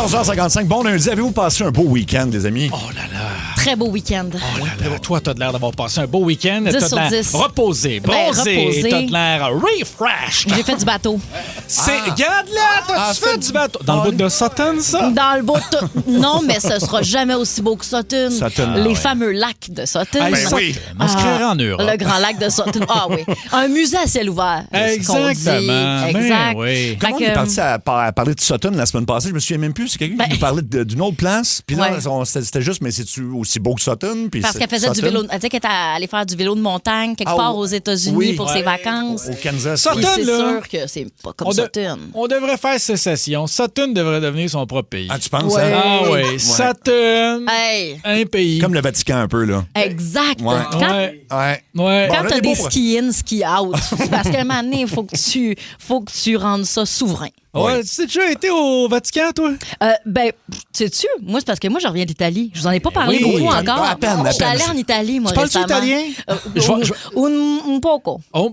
14h55, bon lundi. Avez-vous passé un beau week-end, les amis? Oh là là. Très beau week-end. Oh là là. Toi, t'as de l'air d'avoir passé un beau week-end. 10 T'as sur de l'air 10. reposé, bronzé. reposé. T'as de l'air refreshed. J'ai fait du bateau. Regarde-là, t'as-tu fait du bateau? Dans le bout de Sutton, ça? Dans le beau... Non, mais ce sera jamais aussi beau que Sutton. Sutton, Les ouais. fameux lacs de Sutton. Hey, Ben oui. On se créerait en Europe. Le grand lac de Sutton. Ah oui. Un musée à ciel ouvert. c'est ce qu'on dit. Exactement. Exact. Ben oui. Comment on Fait est que, parti à parler de Sutton la semaine passée? Je me souviens même plus. C'est quelqu'un qui nous parlait d'une autre place. Puis là, Ouais. c'était juste, mais c'est-tu aussi beau que Sutton? Puis Parce qu'elle faisait du vélo. Elle disait qu'elle était allée faire du vélo de montagne quelque part aux États-Unis oui. pour ses vacances. Au Kansas. Sutton, Puis c'est là. sûr que c'est pas comme Sutton. On devrait faire sécession. Sutton devrait devenir son propre pays. Ah, tu penses, Ouais. hein? Ah oui, Sutton, Hey, un pays. Comme le Vatican un peu, là. exact. Ouais. Quand, Ouais. Ouais. Ouais. Bon, quand là, t'as t'es des beau, ski-in, ski-out, c'est parce qu'à un moment donné, il faut que tu rendes ça souverain. Ouais, tu as déjà été au Vatican, toi? Ben, sais-tu, moi, c'est parce que moi, je reviens d'Italie. Je vous en ai pas parlé Oui. beaucoup À encore. peine. Je suis allée en Italie, moi, Tu parles-tu récemment. italien? Un poco. Oh,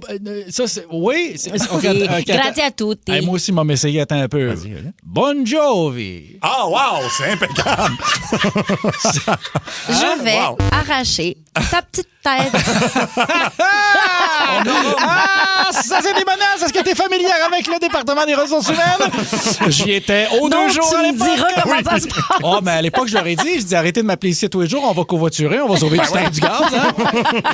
ça, c'est... Oui. Ok, Grazie a tutti. Hey, moi aussi, m'a essayé attends un peu. Vas-y, allez. Bonjovi. Ah, wow! C'est impeccable! Je vais Wow. arracher ta petite tête. Ah, ça, c'est des menaces. Est-ce que tu es familière avec le département des ressources humaines? J'y étais aux Non, 2 jours tu à me l'époque. diras comment ça se passe. Oh, mais à l'époque, je leur ai dit, je dis arrêtez de m'appeler ici tous les jours, on va covoiturer, on va sauver du temps et du gaz. Hein?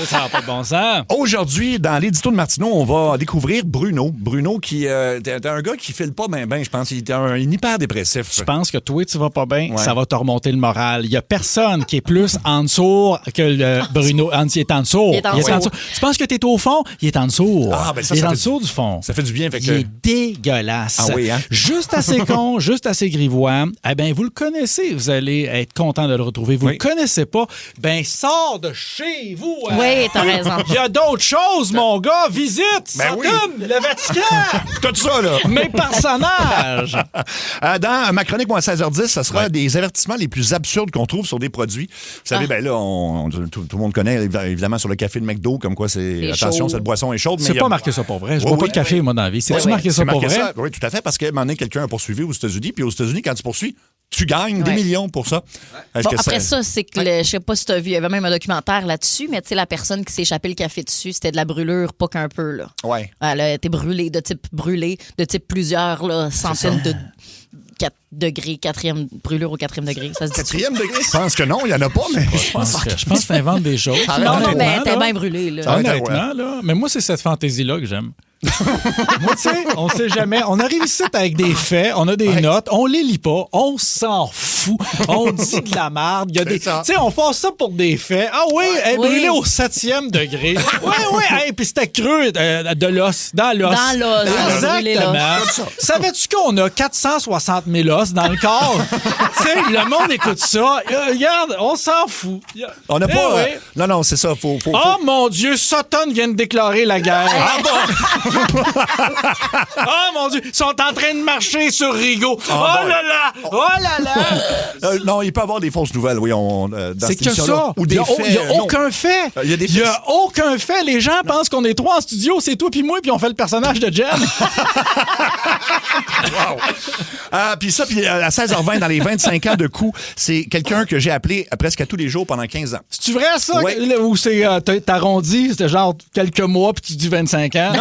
Ça n'a pas de bon sens. Aujourd'hui, dans l'édito de Martineau, on va découvrir Bruno. Bruno, qui est un gars qui file pas bien, je pense. Il est un hyper dépressif. Je pense que toi, tu vas pas bien, Ouais. ça va te remonter le moral. Il y a personne qui est plus en dessous que le Bruno. Il est en dessous. Il est en dessous. Tu penses que tu es au fond? Il est en dessous. Ah, ben ça, il est ça en fait dessous du fond. Ça fait du bien. Fait Il que... est dégueulasse. Ah oui, hein? Juste assez con, juste assez grivois. Eh bien, vous le connaissez, vous allez être content de le retrouver. Vous Oui. le connaissez pas, ben sort de chez vous. hein. Oui, t'as raison. Il y a d'autres choses, mon gars. Visite, Ben oui. Sutton, le Vatican. Tout ça, là! Mes personnages. Dans ma chronique, moi, à 16h10, ça sera des avertissements les plus absurdes qu'on trouve sur des produits. Vous savez, ben là, tout le monde connaît, évidemment, sur le café de McDo, comme quoi c'est... Attention, chaud. cette boisson est chaude. mais C'est il y pas a- marqué ça pour vrai. Je Oui, bois pas oui. de café, moi, dans la vie. C'est-tu Oui, marqué c'est ça pour marqué vrai? ça. Oui, tout à fait, parce qu'à un moment donné, quelqu'un a poursuivi aux États-Unis, puis aux États-Unis, quand tu poursuis, tu gagnes des Ouais. millions pour ça. Est-ce Bon, que après ça, c'est que je sais pas si tu as vu, il y avait même un documentaire là-dessus, mais tu sais, la personne qui s'est échappé le café dessus, c'était de la brûlure, pas qu'un peu, là. Ouais. Elle a été brûlée, de type plusieurs, là, centaines de 4 degrés, brûlure au 4e degré. Ça se dit. Quatrième degré? Je pense que non, il n'y en a pas, mais... Je pense que tu inventes des choses. Ah, Non, non, honnêtement, mais t'es là. bien brûlée, là. Ah, Honnêtement, là. Mais moi, c'est cette fantaisie-là que j'aime. Moi, tu sais, on sait jamais. On arrive ici avec des faits, on a des notes, on les lit pas, on s'en fout, on dit de la merde. Il y a des, tu ça. sais, on passe ça pour des faits. Ah oui, elle est Oui. brûlée au 7e degré. Oui, hey, puis c'était creux de l'os, dans l'os. Dans l'os, brûlé Exactement. là. Savais-tu qu'on a 460 000 os dans le corps? Tu sais, le monde écoute ça. Regarde, on s'en fout. On n'a Eh pas... oui. Non, non, c'est ça, faut... Oh mon Dieu, Sutton vient de déclarer la guerre. Ah bon? Oh mon Dieu, ils sont en train de marcher sur Rigaud. Oh bon. là là! Oh là là! Non, il peut y avoir des fausses nouvelles, oui, dans C'est cette que émission-là. ça. Ou Il des n'y a, faits... il y a non. aucun fait. Il y a des Il y a faits. aucun fait. Les gens pensent qu'on est 3 en studio, c'est toi puis moi, puis on fait le personnage de Jen. Puis à 16h20, dans les 25 ans de coup, c'est quelqu'un que j'ai appelé presque à tous les jours pendant 15 ans. C'est-tu vrai, ça? Ouais. Ou c'est t'arrondis, c'était genre quelques mois, puis tu dis 25 ans?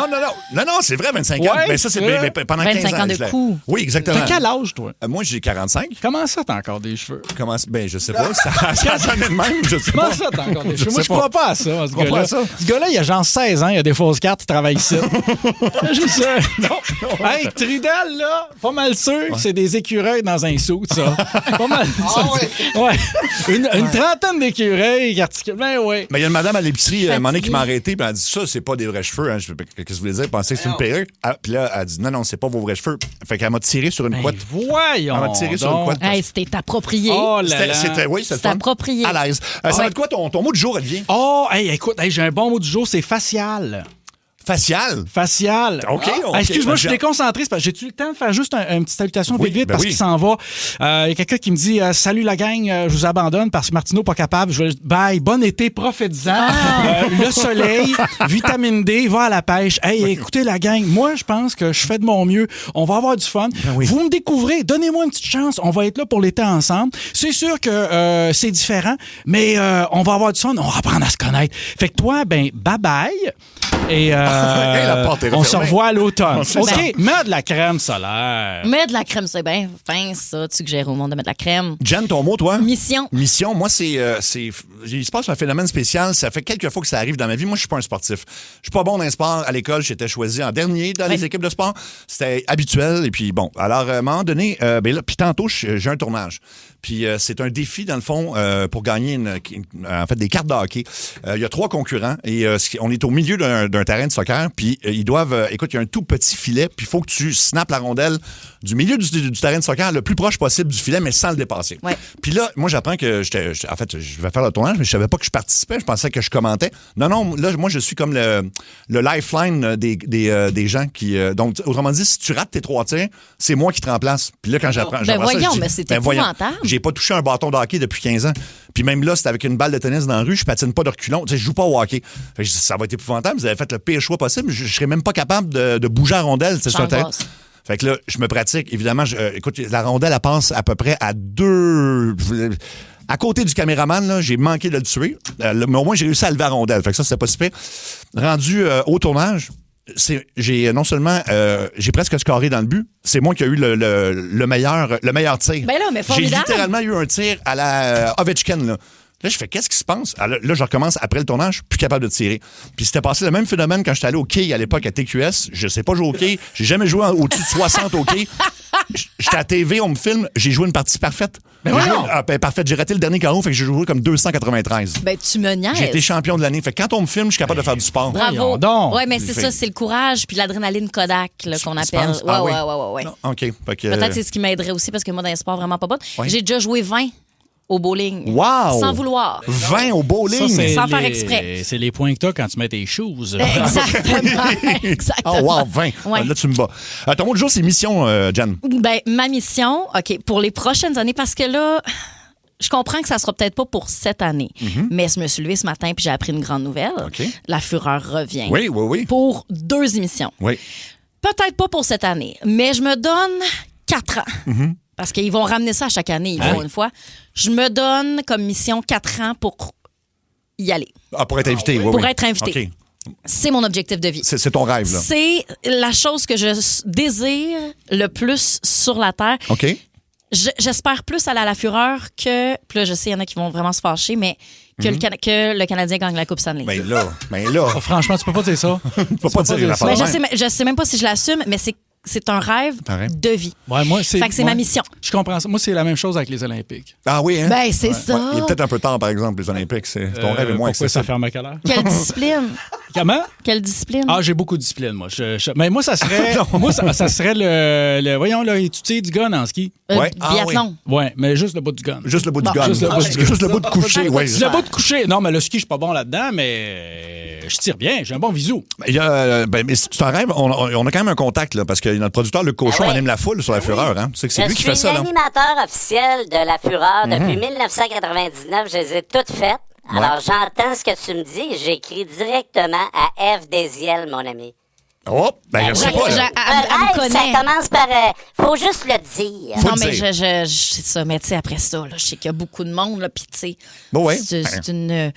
Non, c'est vrai, 25 ans. Ouais, Mais ça, c'est ouais. mais pendant 15 ans. 25 ans de je l'ai- coup. Oui, exactement. T'as quel âge, toi? Moi, j'ai 45. Comment ça, t'as encore des cheveux? Ben, je sais pas. Ça sonne de même, je sais Comment pas. ça, t'as encore des cheveux? sais Moi, je pas. crois pas à ça, ce crois pas gars-là. à ça. Ce gars-là, il a genre 16 ans, il a des fausses cartes, il travaille ici. Je sais. Non. Hey, Tridel, là, pas mal sûr que c'est des écureuils dans un sou, ça. Pas mal. Ouais. Une trentaine d'écureuils qui articulent. Ben oui. Mais il y a une madame à l'épicerie, un moment donné, qui Fatiguée. m'a arrêté, puis elle a dit ça, c'est pas des vrais cheveux. Hein. Qu'est-ce que vous voulez dire? Pensez que c'est une perruque. Ah, puis là, elle a dit non, c'est pas vos vrais cheveux. Fait qu'elle m'a tiré sur une Ben couette. voyons. Elle m'a tiré sur une donc. couette. Hey, c'était approprié. Oh là C'était, là. oui, c'était le C'est fun. approprié. À l'aise. Ça va être quoi ton mot du jour, Olivier? Oh, hey, écoute, hey, j'ai un bon mot du jour, c'est facial. Facial. Facial. OK, OK. Excuse-moi, je suis déconcentré. Parce que j'ai-tu le temps de faire juste une petite salutation vite parce qu'il s'en va. Il y a quelqu'un qui me dit salut la gang, je vous abandonne parce que Martineau pas capable. Je vais bye, bon été, profitez-en. Le soleil, vitamine D, va à la pêche. Hey, écoutez la gang, moi je pense que je fais de mon mieux. On va avoir du fun. Vous me découvrez, donnez-moi une petite chance. On va être là pour l'été ensemble. C'est sûr que c'est différent, mais on va avoir du fun. On va apprendre à se connaître. Fait que toi, ben bye bye. Et la porte est on se refermée. revoit à l'automne. On OK, mets de la crème solaire. Mets de la crème, c'est bien fin, ça. Tu suggères au monde de mettre de la crème. Jen, ton mot, toi? Mission. Mission, moi, il se passe un phénomène spécial. Ça fait quelques fois que ça arrive dans ma vie. Moi, je suis pas un sportif. Je suis pas bon dans les sports. À l'école, j'étais choisi en dernier dans les équipes de sport. C'était habituel. Et puis, bon, alors, à un moment donné, puis tantôt, j'ai un tournage. Puis c'est un défi, dans le fond, pour gagner des cartes de hockey. Il y a 3 concurrents et on est au milieu d'un terrain de soccer. Puis ils doivent... écoute, il y a un tout petit filet, puis il faut que tu snappes la rondelle du milieu du terrain de soccer le plus proche possible du filet, mais sans le dépasser. Ouais. Puis là, moi, j'apprends que en fait, je vais faire le tournage, mais je savais pas que je participais. Je pensais que je commentais. Non, là, moi, je suis comme le lifeline des gens qui... donc, autrement dit, si tu rates tes 3 tirs, c'est moi qui te remplace. Puis là, quand j'apprends Voyons, ça, je dis, mais c'est épouvantable. j'ai pas touché un bâton de hockey depuis 15 ans. Puis même là, c'était avec une balle de tennis dans la rue, je patine pas de reculons. Tu sais, je joue pas au hockey. Fait que je dis, ça va être épouvantable. Vous avez fait le pire choix possible. Je serais même pas capable de bouger la rondelle. C'est sur un terrain. Fait que là, je me pratique. Évidemment, écoute, la rondelle, elle passe à peu près à 2... À côté du caméraman, là, j'ai manqué de le tuer. Mais au moins, j'ai réussi à lever la rondelle. Fait que ça, c'était pas super. Rendu au tournage, j'ai non seulement j'ai presque scoré dans le but, c'est moi qui ai eu le meilleur tir. Ben là, mais j'ai formidable. littéralement eu un tir à la Ovechkin, là. Là, je fais, qu'est-ce qui se passe? Alors, là, je recommence après le tournage, plus capable de tirer. Puis c'était passé le même phénomène quand j'étais allé au quai à l'époque à TQS. Je sais pas jouer au quai. J'ai jamais joué au-dessus de 60 au quai. J'étais à TV, on me filme. J'ai joué une partie parfaite. Parfaite. J'ai raté le dernier carreau, fait que j'ai joué comme 293. Ben, tu me niaises. J'ai été champion de l'année. Fait que quand on me filme, je suis capable de faire du sport. Bravo. donc. Ouais, mais c'est ça, c'est le courage puis l'adrénaline Kodak là, qu'on Tu appelle. penses? Ah oui. Ouais. Non, OK. Fait que, Peut-être c'est ce qui m'aiderait aussi parce que moi, dans les sports vraiment pas bonne, Ouais. j'ai déjà joué 20 au bowling. Wow! Sans vouloir. 20 au bowling! Ça, c'est Sans faire les- exprès. C'est les points que t'as quand tu mets tes shoes. Exactement. Exactement. Oh, wow, 20. Ouais. Là, tu me bats. Ton mot du jour, c'est mission, Jen. Ben, ma mission, OK, pour les prochaines années, parce que là, je comprends que ça sera peut-être pas pour cette année, mais je me suis levée ce matin puis j'ai appris une grande nouvelle. OK. La Fureur revient. Oui. Pour 2 émissions. Oui. Peut-être pas pour cette année, mais je me donne 4 ans. Parce qu'ils vont ramener ça à chaque année, ils font une fois. Je me donne comme mission 4 ans pour y aller. Ah, pour être invité, oui. Pour être invité. OK. C'est mon objectif de vie. C'est ton rêve, là. C'est la chose que je désire le plus sur la Terre. OK. J'espère plus aller à la Fureur que... Puis là, je sais, il y en a qui vont vraiment se fâcher, mais que, que le Canadien gagne la Coupe Stanley. Ben là. Oh, franchement, tu peux pas dire ça. Tu peux pas dire une affaire Mais de même. je sais même pas si je l'assume, mais c'est un rêve de vie. Ouais, moi, Fait que c'est ma mission. Je comprends ça. Moi, c'est la même chose avec les Olympiques. Ah oui, hein? Ben, c'est ça. Ouais, il est peut-être un peu tard, par exemple, les Olympiques. Ton rêve est moins Pourquoi ça accessible. ferme à quelle heure? Quelle discipline? Comment? Quelle discipline? Ah, j'ai beaucoup de discipline, moi. Mais moi, ça serait. moi, ça serait voyons, là, tu tires du gun en ski. Ouais. Biathlon. Ouais, mais juste le bout du gun. Juste le bout du gun. Juste le bout du gun. Juste le bout de coucher, oui. Le bout de coucher. Non, mais le ski, je suis pas bon là-dedans, mais je tire bien. J'ai un bon visou. Mais si tu t'en rêves, on a quand même un contact, là, parce que notre producteur, Luc Cochon, Ah ouais. anime la foule sur la Fureur. Hein? Tu sais que c'est lui qui fait ça, Je là. suis l'animateur officiel de la Fureur depuis 1999. Je les ai toutes faites. Alors, j'entends ce que tu me dis. J'écris directement à F. Desiel, mon ami. Oh, ben je sais pas, là. Elle me Ça connaît. commence par... faut juste le dire. Faut Non, le mais dire. c'est ça. Mais tu sais, après ça, là, je sais qu'il y a beaucoup de monde, là, puis tu sais, Bon, ouais. c'est une...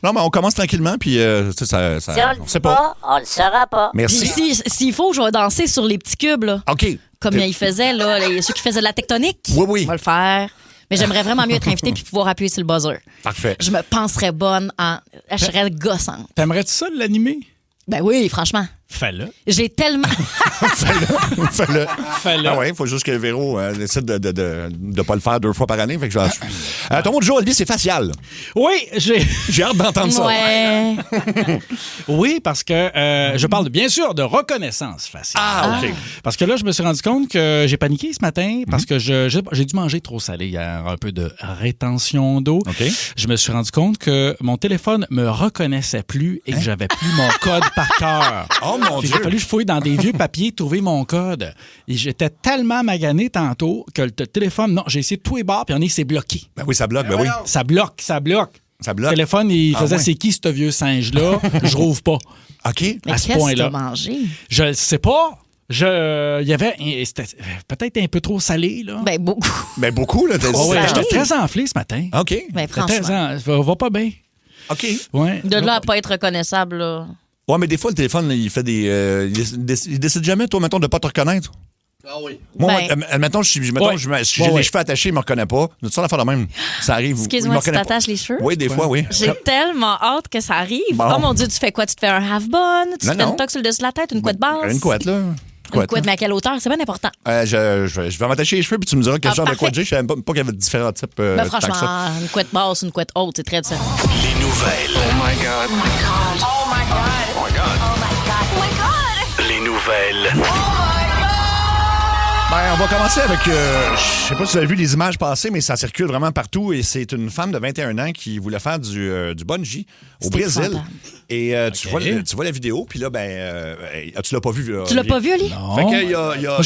Non, mais on commence tranquillement, puis tu sais, Si on on le sait dit pas. pas, on le saura pas. Puis Merci. s'il faut, je vais danser sur les petits cubes, là. OK. Comme ils faisaient, là, ceux qui faisaient de la tectonique. Oui. On va le faire. Mais j'aimerais vraiment mieux être invitée puis pouvoir appuyer sur le buzzer. Parfait. Je me penserais bonne en... Je serais gossante. T'aimerais-tu ça l'animer? Ben oui, franchement. Fais-le. J'ai tellement... Fais-le. Fais-le. Ah ouais, il faut juste que Véro décide de pas le faire 2 fois par année. Fait que ton mot du jour, lui, c'est facial. Oui, J'ai hâte d'entendre ça. Ouais. Oui, parce que je parle bien sûr de reconnaissance faciale. Ah, OK. Parce que là, je me suis rendu compte que j'ai paniqué ce matin parce que j'ai dû manger trop salé hier, un peu de rétention d'eau. OK. Je me suis rendu compte que mon téléphone me reconnaissait plus et que j'avais plus mon code par cœur. Oh mon Puis Dieu. il a fallu que je fouille dans des vieux papiers trouver mon code. Et j'étais tellement magané tantôt que le téléphone, non, j'ai essayé de tous les barres, puis il y en a, c'est bloqué. Ben oui, ça bloque, ben oui. Ça bloque. Ça Le bloque. téléphone, il Ah faisait ouais. c'est qui ce vieux singe-là? Je rouvre pas. OK. Mais À ce qu'est-ce que point-là. t'as mangé? Je le sais pas. Il y avait. C'était peut-être un peu trop salé, là. Ben, beaucoup. Ben beaucoup, là. Oh, ouais, salé. j'étais très enflé ce matin. OK. Ben, J'étais franchement. va pas bien. OK. Ouais. De là à pas être reconnaissable, là. Ouais, mais des fois, le téléphone, là, il fait des. Il décide jamais, toi, mettons, de pas te reconnaître. Ah oui. Moi, Ben- admettons, si j'ai Ouais. les Ouais. cheveux attachés, il me reconnaît pas. C'est ça l'affaire de même. Ça arrive. Excuse-moi, il me tu reconnaît pas. t'attaches les cheveux? Oui, des fois, oui. J'ai tellement hâte que ça arrive. Bon. Oh mon Dieu, tu fais quoi? Tu te fais un half-bun? Tu Non, te fais non. une toque sur le dessus de la tête? Une couette basse? Une couette, là. Une couette, mais à quelle hauteur? C'est bien important. Je vais m'attacher les cheveux, puis tu me diras quel Ah, genre de parfait. couette j'ai. Je savais même pas qu'il y avait différents types. Ben, tant que ça. franchement, une couette basse, une couette haute, c'est très différent. Les nouvelles. Oh my God. Oh my God. Oh my God. Oh my God. Oh my God. Oh my God. Les nouvelles. Ben, on va commencer avec, je sais pas si vous avez vu les images passer, mais ça circule vraiment partout et c'est une femme de 21 ans qui voulait faire du bungee au C'est Brésil. épouvantable. Et tu vois la vidéo, puis là, tu l'as pas vu. Tu l'as pas vu, Ali? Fait que, il y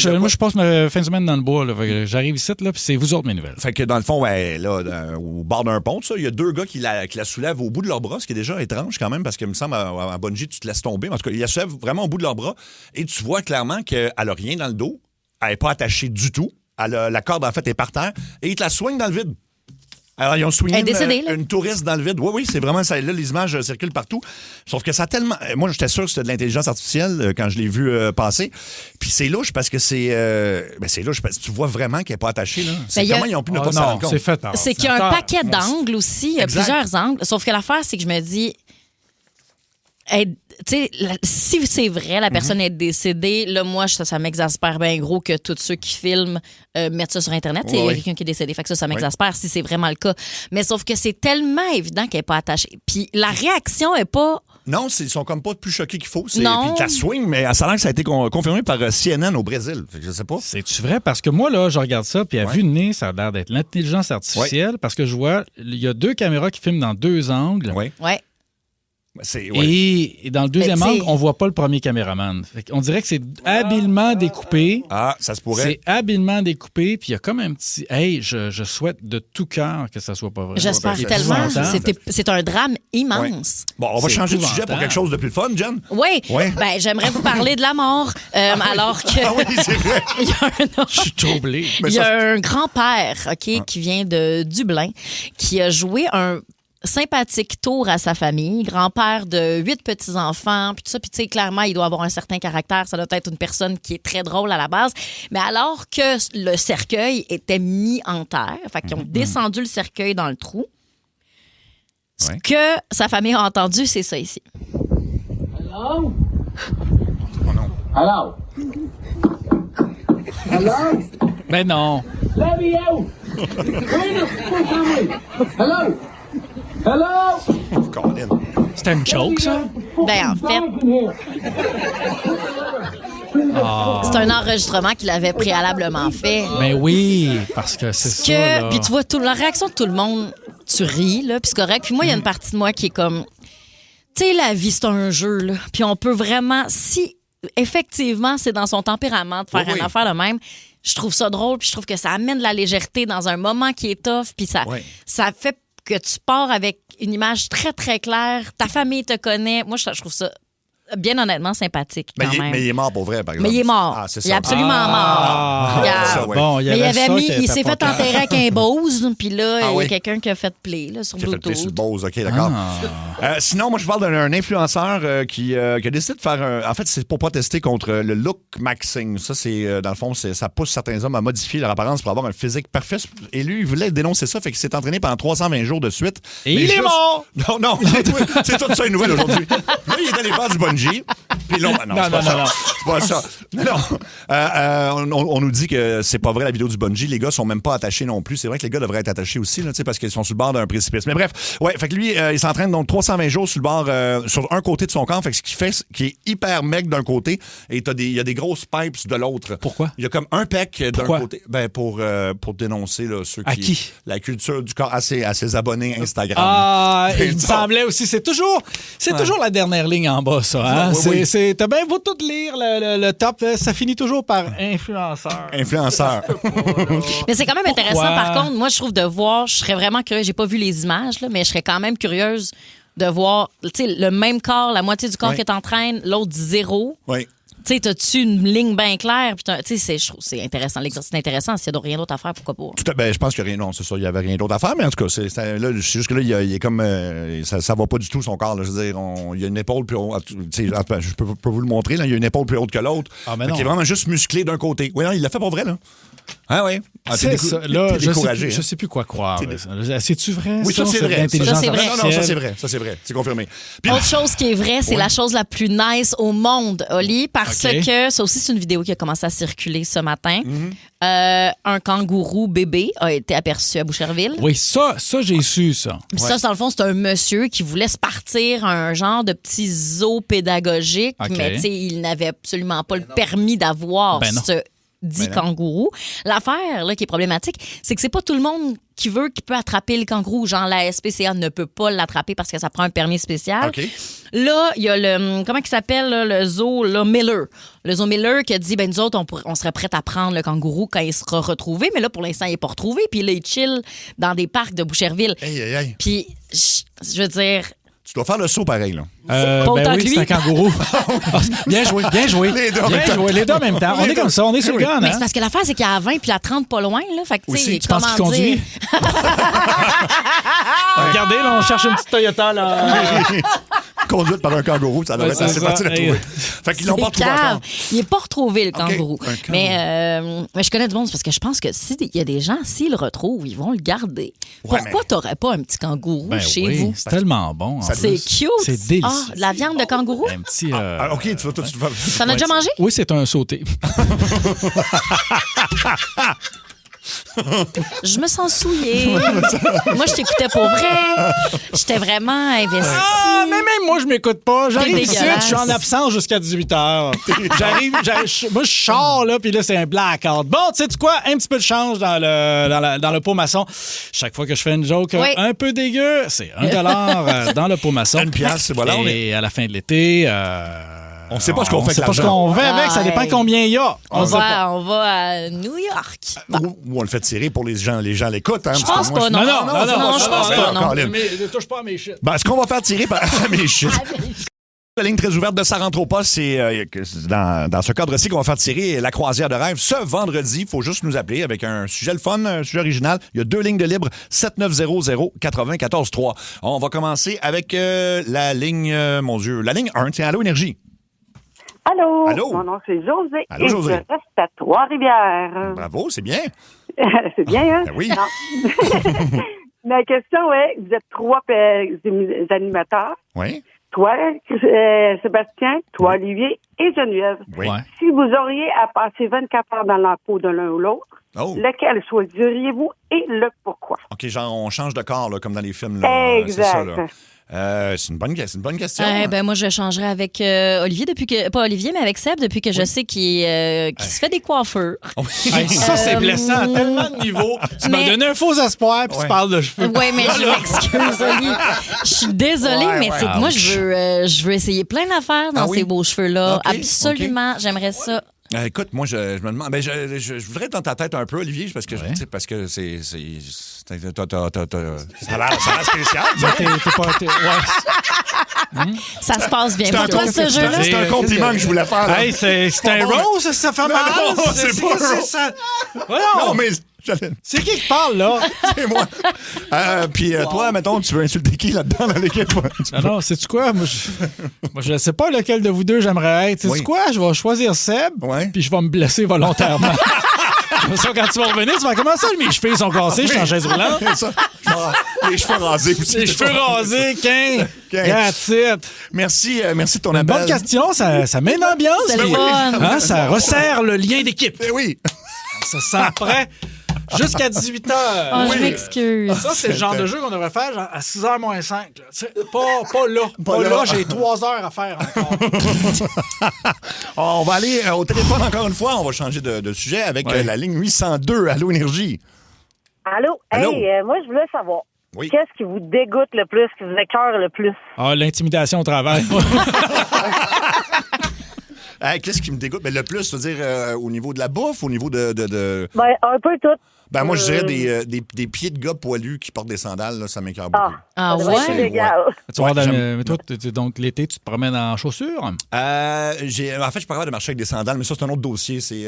a Moi, je passe ma fin de semaine dans le bois. Là. Fait que j'arrive ici, là, puis c'est vous autres mes nouvelles. Fait que dans le fond, au bord d'un pont, il y a 2 gars qui la soulèvent au bout de leur bras, ce qui est déjà étrange quand même, parce qu'il me semble, en bungee, tu te laisses tomber. En tout cas, ils la soulèvent vraiment au bout de leur bras et tu vois clairement qu'elle a rien dans le dos. Elle n'est pas attachée du tout. La corde, en fait, est par terre. Et ils te la soignent dans le vide. Alors, ils ont soigné Elle est décédée, là. une touriste dans le vide. Oui, c'est vraiment ça. Là, les images circulent partout. Sauf que ça a tellement... Moi, j'étais sûr que c'était de l'intelligence artificielle quand je l'ai vu passer. Puis c'est louche parce que c'est louche parce que tu vois vraiment qu'elle n'est pas attachée. Là. C'est Ben, il y a- comment ils ont pu ne pas Oh s'en non, rendre compte. c'est fait. C'est qu'il y a un paquet d'angles aussi. Il y a Exact. plusieurs angles. Sauf que l'affaire, c'est que je me dis... Tu sais, si c'est vrai, la personne est décédée, là, moi, ça m'exaspère bien gros que tous ceux qui filment mettent ça sur Internet. Il y a Oui. quelqu'un qui est décédé. Fait que ça m'exaspère si c'est vraiment le cas. Mais sauf que c'est tellement évident qu'elle n'est pas attachée. Puis la réaction est pas... Non, ils sont comme pas plus choqués qu'il faut. Non. Puis la swing, mais ça a l'air que ça a été confirmé par CNN au Brésil. Fait que je sais pas. C'est-tu vrai? Parce que moi, là, je regarde ça, puis à vue de nez, ça a l'air d'être l'intelligence artificielle, parce que je vois, il y a 2 caméras qui filment dans 2 angles. Oui. Ouais. Et dans le deuxième Mais tu sais- angle, on voit pas le premier caméraman. On dirait que c'est habilement découpé. Ah, ça se pourrait. C'est habilement découpé, puis il y a comme un petit... Hey, je souhaite de tout cœur que ça soit pas vrai. J'espère c'est tellement. épouvantable. C'est un drame Ouais. immense. Bon, on va C'est changer de sujet pour épouvantable. quelque chose de plus fun, Jen. Oui. Ouais. Ben, j'aimerais vous parler de la mort. Alors que... Ah oui, c'est vrai. Il y a un Je suis troublé. Mais Il y a ça- un grand-père, OK, qui vient de Dublin, qui a joué un sympathique tour à sa famille, grand-père de 8 petits-enfants, puis tout ça, puis tu sais, clairement, il doit avoir un certain caractère, ça doit être une personne qui est très drôle à la base, mais alors que le cercueil était mis en terre, fait qu'ils ont descendu le cercueil dans le trou, ce Ouais. que sa famille a entendu, c'est ça ici. Hello? Oh non. Hello? Hello? Ben non. Let me out! Where the fuck am I? Hello? Hello? Colin. C'était une joke, ça? Ben, en fait, Back in here. c'est un enregistrement qu'il avait préalablement fait. Ben oui, parce que c'est ça, là. Puis tu vois, la réaction de tout le monde, tu ris, là, puis c'est correct. Puis moi, il y a une partie de moi qui est comme... Tu sais, la vie, c'est un jeu, là. Puis on peut vraiment... Si, effectivement, c'est dans son tempérament de faire Oui, oui. une affaire de même, je trouve ça drôle, puis je trouve que ça amène de la légèreté dans un moment qui est tough, puis Oui. ça fait que tu pars avec une image très, très claire. Ta famille te connaît. Moi, je trouve ça, bien honnêtement, sympathique, quand même. Mais il est mort pour vrai, par exemple. Mais il est mort. Ah, c'est Il est ça. absolument mort. Il a- ça, ouais. Bon, Mais il, avait ça qui il était s'est pas fait clair. enterrer avec un Bose, puis là, Ah il y oui. a quelqu'un qui a fait play là, sur Qui a fait play sur le Bluetooth. Bose, OK, d'accord. Sinon, moi, je parle d'un influenceur qui a décidé de faire un... En fait, c'est pour protester contre le look maxing. Ça, c'est, dans le fond, ça pousse certains hommes à modifier leur apparence pour avoir un physique parfait. Et lui, il voulait dénoncer ça, fait qu'il s'est entraîné pendant 320 jours de suite. Et Mais il est mort! Non, c'est tout ça une nouvelle aujourd'hui. Là, il est allé faire du bungee. Puis non, c'est pas ça. C'est pas ça. Non. On nous dit que c'est pas vrai la vidéo du bungee. Les gars sont même pas attachés non plus. C'est vrai que les gars devraient être attachés aussi, là, parce qu'ils sont sur le bord d'un précipice. Mais bref, ouais, fait que lui, il s'entraîne donc 320 jours sur le bord, sur un côté de son corps. Fait que ce qui fait, qui est hyper mec d'un côté, et il y a des grosses pipes de l'autre. Pourquoi? Il y a comme un pec d'un côté. Ben, pour dénoncer là, ceux à qui? La culture du corps à ses abonnés Instagram. Ah, il me semblait aussi. C'est toujours la dernière ligne en bas, ça. Hein? Oui. T'as bien beau tout lire le top, ça finit toujours par influenceur. Mais c'est quand même intéressant, par contre. Moi, je trouve de voir, je serais vraiment curieuse. J'ai pas vu les images, là, mais je serais quand même curieuse de voir, le même corps, la moitié du corps qui t'entraîne, l'autre zéro. Oui. Tu sais, t'as-tu une ligne bien claire? Tu sais, je trouve que c'est intéressant. L'exercice est intéressant. S'il n'y a rien d'autre à faire, pourquoi pas? Je pense qu'il n'y a rien. Non, c'est ça. Il n'y avait rien d'autre à faire. Mais en tout cas, c'est juste que là, il est comme. Ça va pas du tout, son corps. Là. Je veux dire, il y a une épaule plus haute. Je peux vous le montrer. Là, il y a une épaule plus haute que l'autre. Ah, mais non. Qui est vraiment juste musclé d'un côté. Oui, non, il l'a fait pour vrai, là. Ah, oui. C'est ça. Là, je sais plus quoi croire. C'est-tu vrai? Oui, ça, c'est vrai. Ça, c'est vrai. Non, ça, c'est vrai. Ça, c'est vrai. C'est confirmé. Puis, autre chose qui est vraie, c'est la chose la plus nice au monde, Oli, parce que ça aussi, c'est une vidéo qui a commencé à circuler ce matin. Un kangourou bébé a été aperçu à Boucherville. Oui, ça j'ai su, ça. Ça, dans le fond, c'est un monsieur qui voulait se partir un genre de petit zoo pédagogique, mais tu sais, il n'avait absolument pas le permis d'avoir ce dit kangourou. L'affaire là, qui est problématique, c'est que c'est pas tout le monde qui peut attraper le kangourou. Genre, la SPCA ne peut pas l'attraper parce que ça prend un permis spécial. Okay. Là, il y a comment il s'appelle, là, le zoo Miller. Le zoo Miller qui a dit, nous autres, on serait prêts à prendre le kangourou quand il sera retrouvé. Mais là, pour l'instant, il n'est pas retrouvé. Puis là, il chill dans des parcs de Boucherville. Hey. Puis, je veux dire... Tu dois faire le saut pareil, là. Oui, c'est un kangourou. Bien joué. Les deux en même temps. On est comme ça, on est sur le gun. Mais c'est parce que l'affaire, c'est qu'il y a 20 puis la 30 pas loin. Là. Fait que, aussi, tu penses qu'il conduit? Regardez, là, on cherche une petite Toyota. Là. Conduite par un kangourou, ça devrait être assez facile à trouver. Fait qu'ils l'ont pas retrouvé encore. Il n'est pas retrouvé, le kangourou. Mais je connais du monde parce que je pense que s'il y a des gens, s'ils le retrouvent, ils vont le garder. Pourquoi t'aurais pas un petit kangourou chez vous? C'est tellement bon. C'est cute. C'est délicieux. Ah, de la viande de kangourou? Un petit... OK, tu vas... T'en as déjà mangé? Oui, c'est un sauté. Je me sens souillée. Moi, je t'écoutais pour vrai. J'étais vraiment investie. Ah, mais même moi, je m'écoute pas. J'arrive ici, je suis en absence jusqu'à 18h. Moi, je sors, là, puis là, c'est un blackout. Bon, tu sais quoi? Un petit peu de change dans le pot maçon. Chaque fois que je fais une joke un peu dégueu, c'est $1 dans le pot maçon. Une pièce, voilà. Et à la fin de l'été... on sait pas ce qu'on fait avec l'argent. On sait pas ce qu'on fait avec, ça dépend combien il y a. On va à New York. Ou on le fait tirer pour les gens l'écoutent. Hein, je pense pas, non. Non, je pense pas, non. Ne touche pas à mes shit. Ce qu'on va faire tirer par mes shit. La ligne très ouverte de Ça rentre au poste, c'est dans ce cadre-ci qu'on va faire tirer la croisière de rêve. Ce vendredi, il faut juste nous appeler avec un sujet le fun, un sujet original. Il y a 2 lignes de libre, 7900-943. On va commencer avec la ligne, la ligne 1. Tiens, Allô Énergie. Allô. Allô. Mon nom, c'est José. Allô, José. Je reste à Trois-Rivières. Bravo, c'est bien. C'est bien, hein? Ben oui. Ma question est, vous êtes 3 animateurs. Oui. Toi, Sébastien, toi, Olivier et Geneviève. Oui. Si vous auriez à passer 24 heures dans la peau de l'un ou l'autre, lequel choisiriez-vous et le pourquoi? OK, genre, on change de corps, là, comme dans les films. Là. Exact. C'est ça, là. C'est une bonne question. Moi, je changerais avec Olivier pas Olivier, mais avec Seb depuis que je sais qu'il se fait des coiffeurs. Ça, c'est blessant à tellement de niveaux. Tu m'as donné un faux espoir puis tu parles de cheveux. Oui, mais je m'excuse, Olivier. Je suis désolée, mais c'est que moi, je veux essayer plein d'affaires dans ces beaux cheveux-là. Okay, absolument, j'aimerais ça. Écoute, moi, je me demande. Je voudrais être dans ta tête un peu, Olivier, parce que c'est ça a l'air spécial. Ça se passe bien pour toi, ce jeu-là? C'est un compliment que je voulais faire. Hey, c'est un rose, ça fait mal. Non, c'est pas ça. Non, mais... C'est qui parle, là? C'est moi. Puis toi, mettons, tu veux insulter qui là-dedans dans l'équipe? Non, sais-tu quoi? Moi, je ne sais pas lequel de vous deux j'aimerais être. Sais-tu quoi? Je vais choisir Seb, puis je vais me blesser volontairement. Ça, quand tu vas revenir, tu vas comment ça, mes cheveux sont cassés, je suis en chaise roulante. Ça. Les cheveux rasés aussi. Les cheveux rasés, That's it. Merci de ton Une appel. bonne question, ça met une ambiance. C'est le puis, fun. ça resserre le lien d'équipe. Eh oui. Ça sent prêt jusqu'à 18h. Oh, je m'excuse. Ça, c'est le genre de jeu qu'on devrait faire genre, à 6h moins 5. Là. Pas là. Pas là, j'ai 3 heures à faire encore. On va aller au téléphone encore une fois. On va changer de sujet avec la ligne 802. Allô, Énergie. Allô? Allô? Hey, moi, je voulais savoir, qu'est-ce qui vous dégoûte le plus, qui vous écœure le plus? Ah, l'intimidation au travail. Qu'est-ce qui me dégoûte? Ben, le plus, c'est-à-dire au niveau de la bouffe, au niveau de... Ben, un peu tout. Ben, moi, je dirais des pieds de gars poilus qui portent des sandales, là, ça m'écoeure beaucoup. Ah Ça ouais? devrait être illégal. Tu vois, mais toi, donc l'été, tu te promènes en chaussures? En fait, je suis pas capable de marcher avec des sandales, mais ça, c'est un autre dossier. C'est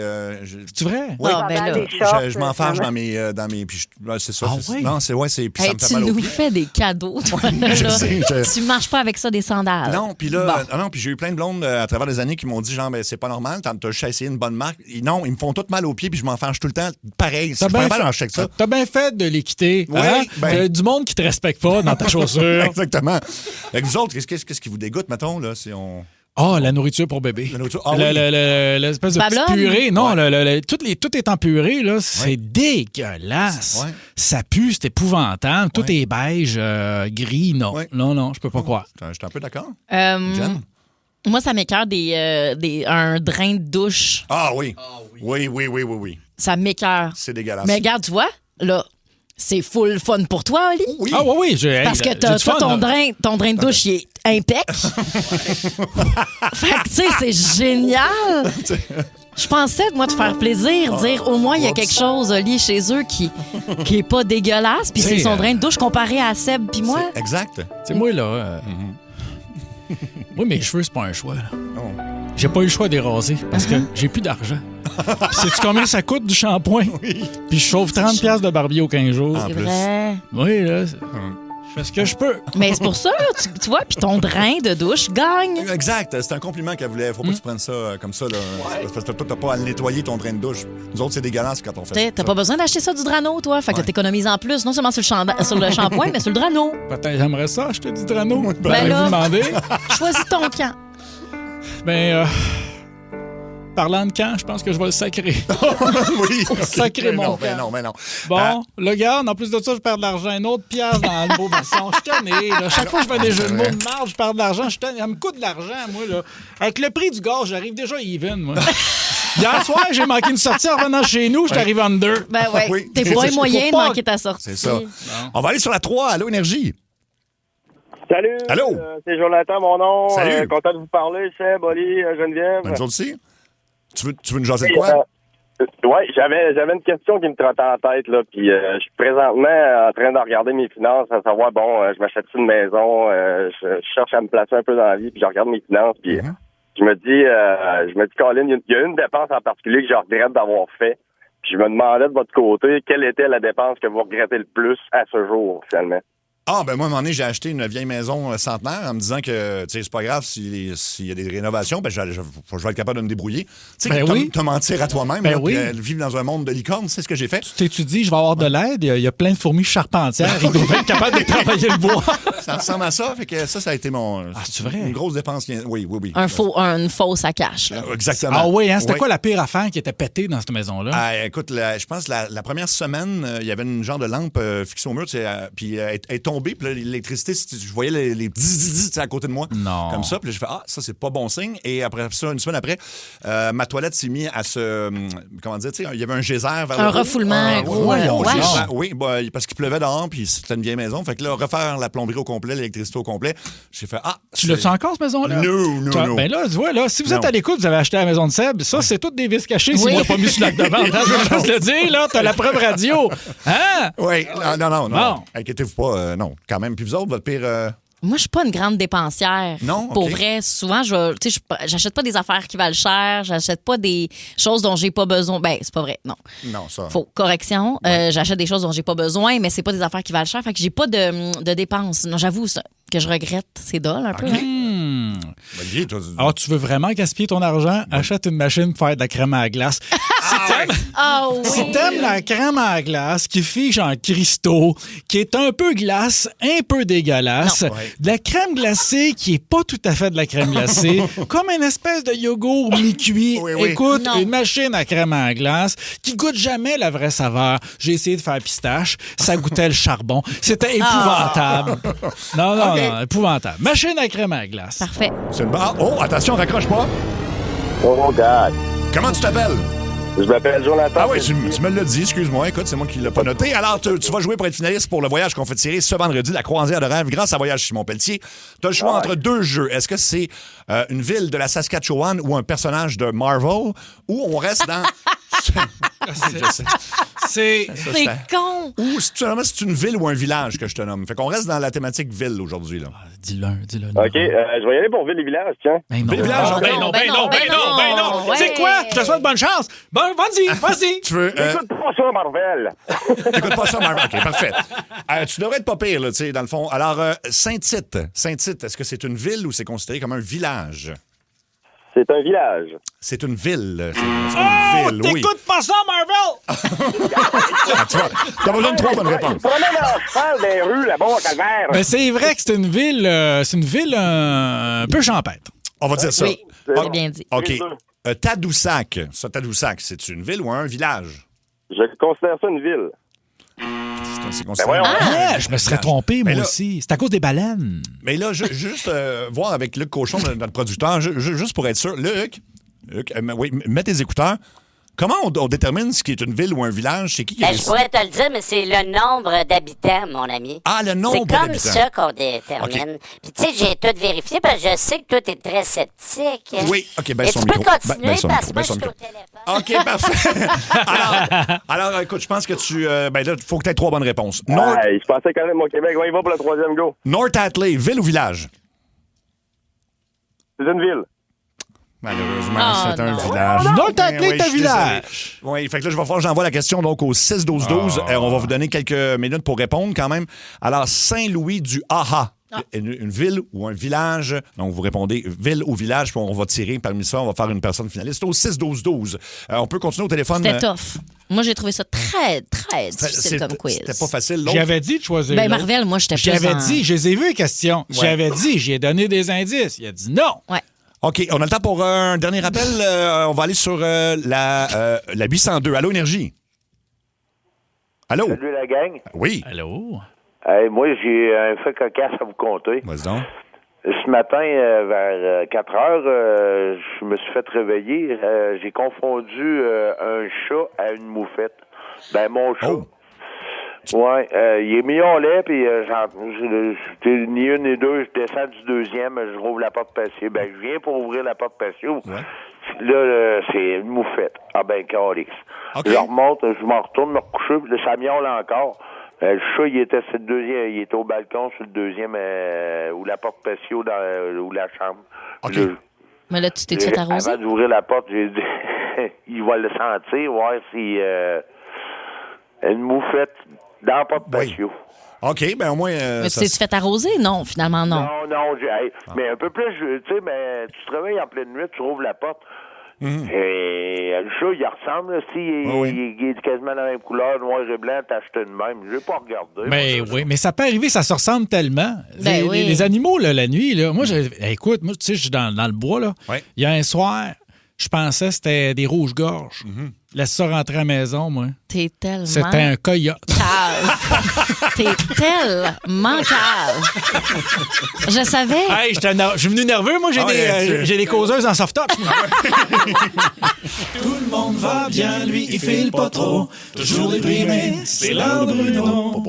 vrai? Oui. Ah, ben là. Je m'enfarge dans mes puis c'est ça. Ah c'est, oui? Non, c'est puis Hey, ça me fait tu mal aux nous pieds. fais des cadeaux, toi. Là. Je sais, Tu marches pas avec ça des sandales. Non, puis là, puis j'ai eu plein de blondes à travers les années qui m'ont dit genre, ben, c'est pas normal, t'as juste essayé une bonne marque. Non, ils me font tout mal aux pieds, puis je m'enfarge tout le temps. Pareil, je suis pas capable d'en avec ça. T'as bien fait de les quitter. Oui, ben... du monde qui te respecte pas dans ta chaussure. Exactement. Avec vous autres, qu'est-ce qui vous dégoûte, mettons, là, si on... Ah, la nourriture pour bébé. La nourriture, l'espèce de petite purée. Non, tout est en purée, là. C'est dégueulasse. Ouais. Ça pue, c'est épouvantable. Tout est beige, gris. Non, Ouais. non, je peux pas croire. Je suis un peu d'accord. Mm. Moi, ça m'écoeure un drain de douche. Ah oui. Oui. Ça m'écoeure. C'est dégueulasse. Mais regarde, tu vois, là, c'est full fun pour toi, Oli. Oui. Ah oui. Parce que toi, ton drain de douche, il est impec. Fait que, tu sais, c'est génial. Je pensais, moi, te faire plaisir, dire au moins, il y a quelque chose, Oli, chez eux qui est pas dégueulasse. Puis c'est son drain de douche comparé à Seb puis moi. Exact. Tu sais, moi, là... Moi, mes cheveux, c'est pas un choix. Là. Non. J'ai pas eu le choix de les raser parce que j'ai plus d'argent. Sais-tu combien ça coûte du shampoing? Oui. Puis je chauffe 30$ de barbier aux 15 jours. En C'est plus. vrai. Oui, là, je fais ce que je peux. Mais c'est pour ça, tu vois, puis ton drain de douche gagne. Exact. C'est un compliment qu'elle voulait. Faut pas que tu prennes ça comme ça. Là. Parce que toi, t'as pas à le nettoyer ton drain de douche. Nous autres, c'est dégueulasse quand on fait ça. T'as pas besoin d'acheter ça du Drano, toi. Fait que t'économises en plus, non seulement sur le shampoing, mais sur le Drano. Peut-être j'aimerais ça, je te dis Drano. Ben là. Vous demander. Choisis ton camp. Ben, parlant de camp, je pense que je vais le sacrer. Oui. Sacré mon Ben camp. non. Bon, le gars, en plus de ça, je perds de l'argent. Un autre pièce dans le beau bassin. Je suis tanné, là. Chaque fois que je fais des jeux de mots de marge, je perds de l'argent. Je suis tanné. Ça me coûte de l'argent, moi, là. Avec le prix du gaz, j'arrive déjà even, moi. Hier soir, j'ai manqué une sortie en revenant chez nous. Je t'arrive under. Ben ouais. Oui. T'es C'est pas ça. moyen de Faut pas- manquer ta sortie. C'est ça. On va aller sur la 3. Allô, Énergie. Salut. Allô. C'est Jonathan, mon nom. Salut. Content de vous parler, Seb, Oli, Geneviève. Ben, nous autres aussi. Tu veux nous jaser de quoi? Oui, j'avais une question qui me trottait en tête, là, puis je suis présentement en train de regarder mes finances, à savoir, je m'achète une maison, je cherche à me placer un peu dans la vie, puis je regarde mes finances, puis je me dis, Colin, il y a une dépense en particulier que je regrette d'avoir fait, puis je me demandais de votre côté, quelle était la dépense que vous regrettez le plus à ce jour, finalement? Ah, ben moi, à un moment donné, j'ai acheté une vieille maison centenaire en me disant que, tu sais, c'est pas grave s'il y a des rénovations, ben je vais être capable de me débrouiller. Tu sais, Ben oui. te mentir à toi-même, Ben là, oui. puis, vivre dans un monde de licorne, c'est ce que j'ai fait. Tu t'étudies, je vais avoir de l'aide. Il y a plein de fourmis charpentières. Ils doivent être capables de travailler le bois. Ça ressemble à ça, fait que ça a été c'est vrai? une grosse dépense. Oui. Une fausse à cash. Là. Exactement. Ah oui, hein? C'était Oui. quoi la pire affaire qui était pétée dans cette maison-là? Ah, écoute, je pense que la première semaine, il y avait une genre de lampe fixée au mur, puis elle est tombée, puis là, l'électricité, je voyais les petits à côté de moi. Non. Comme ça, puis là, j'ai fait, ça, c'est pas bon signe. Et après ça, une semaine après, ma toilette s'est mise à se. Comment dire, tu sais, il y avait un geyser vers le haut. Refoulement gros. Oui, parce qu'il pleuvait dehors, puis c'était une vieille maison. Fait que là, refaire la plomberie au complet, l'électricité au complet, j'ai fait, Tu l'as-tu encore, cette maison-là? Non. Ben là, tu vois, là, si vous êtes Non. à l'écoute, vous avez acheté la maison de Seb, ça, c'est toutes des vis cachées s'il l'a pas mis sur la demande. Je veux juste le dire, là, t'as la preuve radio. Hein? Oui, non. Bon. Inquiétez-vous pas, non, quand même. Puis vous autres, votre pire. Moi, je suis pas une grande dépensière. Non? Pour OK. vrai, souvent, j'achète pas des affaires qui valent cher, j'achète pas des choses dont j'ai pas besoin. Ben, c'est pas vrai, non. Non, ça. Faux. Correction. J'achète des choses dont j'ai pas besoin, mais c'est pas des affaires qui valent cher. Fait que j'ai pas de dépenses. Non, j'avoue ça, que je regrette. C'est dole un peu. OK. Hein? Olivier, toi, Alors, tu veux vraiment gaspiller ton argent? Achète une machine pour faire de la crème à la glace. C'est Si t'aimes la crème à glace qui fige en cristaux, qui est un peu glace, un peu dégueulasse, de la crème glacée qui est pas tout à fait de la crème glacée, comme une espèce de yogourt mi-cuit. Écoute, une machine à crème à glace qui goûte jamais la vraie saveur. J'ai essayé de faire pistache, ça goûtait le charbon. C'était épouvantable. Non, épouvantable. Machine à crème à glace. Parfait. C'est une barre. Oh, attention, raccroche pas. Oh, God. Comment tu t'appelles? Je m'appelle Jonathan. Ah oui, tu me l'as dit, excuse-moi. Écoute, c'est moi qui ne l'ai pas noté. Alors, tu vas jouer pour être finaliste pour le voyage qu'on fait tirer ce vendredi, la croisière de rêve, grâce à Voyage Simon Pelletier. Tu as le choix entre deux jeux. Est-ce que c'est une ville de la Saskatchewan ou un personnage de Marvel, ou on reste dans... C'est con. Ou c'est une ville ou un village que je te nomme. Fait qu'on reste dans la thématique ville aujourd'hui. Là. Dis-le. OK, je vais y aller pour ville et village, tiens. Ben non. Ouais. C'est quoi? Je te souhaite bonne chance. Bon, vas-y. Tu veux... Écoute pas ça, Marvel. T'écoutes pas ça, Marvel. OK, parfait. Tu devrais être pas pire, là, tu sais, dans le fond. Alors, Saint-Tite, est-ce que c'est une ville ou c'est considéré comme un village? C'est un village. C'est une ville. C'est une ville, oui. T'écoutes pas ça, Marvel! Tu vois, t'as besoin de 3 bonnes réponses. Je parle des rues là-bas à Calvaire. Ben, c'est vrai que c'est une ville un peu champêtre. On va dire ça. Oui, c'est bien dit. OK. Tadoussac. Ça, Tadoussac, c'est une ville ou un village? Je considère ça une ville. C'est considéré. Je me serais trompé, moi aussi. C'est à cause des baleines. Mais là, juste voir avec Luc Cochon, notre producteur, juste pour être sûr. Luc, oui, mets tes écouteurs. Comment on détermine ce qui est une ville ou un village? C'est qui est... Je pourrais te le dire, mais c'est le nombre d'habitants, mon ami. Ah, le nombre d'habitants. C'est comme ça qu'on détermine. Puis tu sais, j'ai tout vérifié parce que je sais que toi, t'es très sceptique. Oui, OK, ben Et son tu micro. peux continuer parce que moi, je son suis au micro. téléphone. OK, parfait. Alors, écoute, je pense que là, il faut que tu aies 3 bonnes réponses. Je pensais quand même au Québec. On y va pour le 3e go. North Atlee, ville ou village? C'est une ville. Malheureusement, c'est un village. North Atlee est un village. Oui, fait que là, je vais falloir que j'envoie la question donc au 6-12-12. On va vous donner quelques minutes pour répondre quand même. Alors, Saint-Louis du Aha. Une ville ou un village. Donc, vous répondez ville ou village, puis on va tirer parmi ça. On va faire une personne finaliste au 6-12-12. On peut continuer au téléphone. C'était tough. Moi, j'ai trouvé ça très, très difficile comme quiz. C'était pas facile. J'avais dit de choisir. Ben, Marvel, moi, j'étais plus J'avais dit, je les ai vues, les questions. Ouais. J'avais dit, j'ai donné des indices. Il a dit non. Ouais. OK, on a le temps pour un dernier appel. On va aller sur la 802. Allô, Énergie? Allô? Salut la gang. Oui. Allô? Hey, moi, j'ai un fait cocasse à vous conter. Vas-y donc. Ce matin, vers 4 heures, je me suis fait réveiller. J'ai confondu un chat à une moufette. Ben, mon chat. Oh. Ouais, il est mis au lait, puis j'étais ni une ni deux, je descends du 2e, je rouvre la porte patio. Ben, je viens pour ouvrir la porte patio. Ouais. Là, c'est une moufette. Ah ben, Calix. Okay. Je remonte, je m'en retourne me recoucher, puis là, ça miaule encore. Le chat, il était sur le 2e, il était au balcon sur le 2e, ou la porte patio, ou la chambre. OK. Là, Mais là, tu t'es fait arroser? avant d'ouvrir la porte, j'ai dit, il va le sentir, voir si une moufette dans la porte patio. OK, ben au moins... Mais tu t'es fait arroser? Non, finalement, non. Non, mais un peu plus, tu sais, mais tu te réveilles en pleine nuit, tu rouvres la porte. Et le chat, il ressemble, il est quasiment dans la même couleur, noir et blanc, t'as acheté de même. Je vais pas regarder. Mais oui, mais ça peut arriver, ça se ressemble tellement. Ben oui. Les animaux, là, la nuit, là, moi, écoute, moi, tu sais, je suis dans le bois, là. Ouais. Il y a un soir, je pensais que c'était des rouges-gorges. Laisse ça rentrer à la maison, moi. T'es tellement... C'était un coyote. cave. T'es tellement cave. Je savais. Hey, je suis venu nerveux. Moi, j'ai des causeuses en soft-top. Tout le monde va bien, lui, il file pas trop. Toujours déprimé, c'est l'heure de Bruno.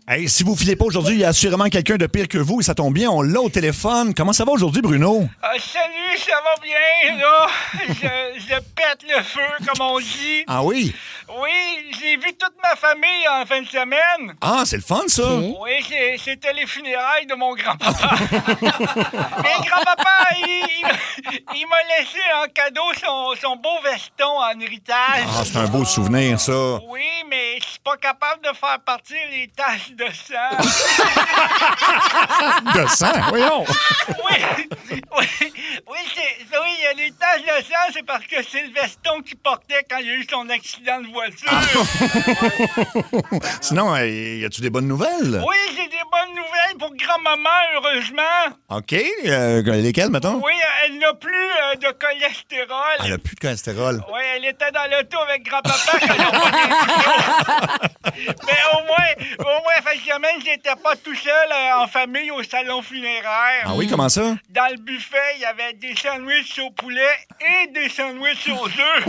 Hey, si vous filez pas aujourd'hui, il y a assurément quelqu'un de pire que vous et ça tombe bien, on l'a au téléphone. Comment ça va aujourd'hui, Bruno? Salut, ça va bien, là. Je pète le feu, comme on dit. Ah oui? Oui, j'ai vu toute ma famille en fin de semaine. Ah, c'est le fun, ça. Oui, c'était les funérailles de mon grand-papa. Mais grand-papa, il m'a laissé en cadeau son beau veston en héritage. Ah, c'est un beau souvenir, ça. Oui, mais je suis pas capable de faire partir les taches de sang. De sang? Voyons. Oui, il y a les taches de sang, c'est parce que c'est le veston qu'il portait quand il y a eu son accident de voiture. Sinon, y a-tu des bonnes nouvelles? Oui, j'ai des bonnes nouvelles pour grand-maman, heureusement. OK. Lesquelles, mettons? Oui, elle n'a plus de cholestérol. Elle n'a plus de cholestérol. Oui, elle était dans l'auto avec grand-papa quand ils ont pas Mais au moins, fin de semaine, j'étais pas tout seul en famille au salon funéraire. Ah oui, comment ça? Dans le buffet, il y avait des sandwichs au poulet et des sandwichs aux œufs.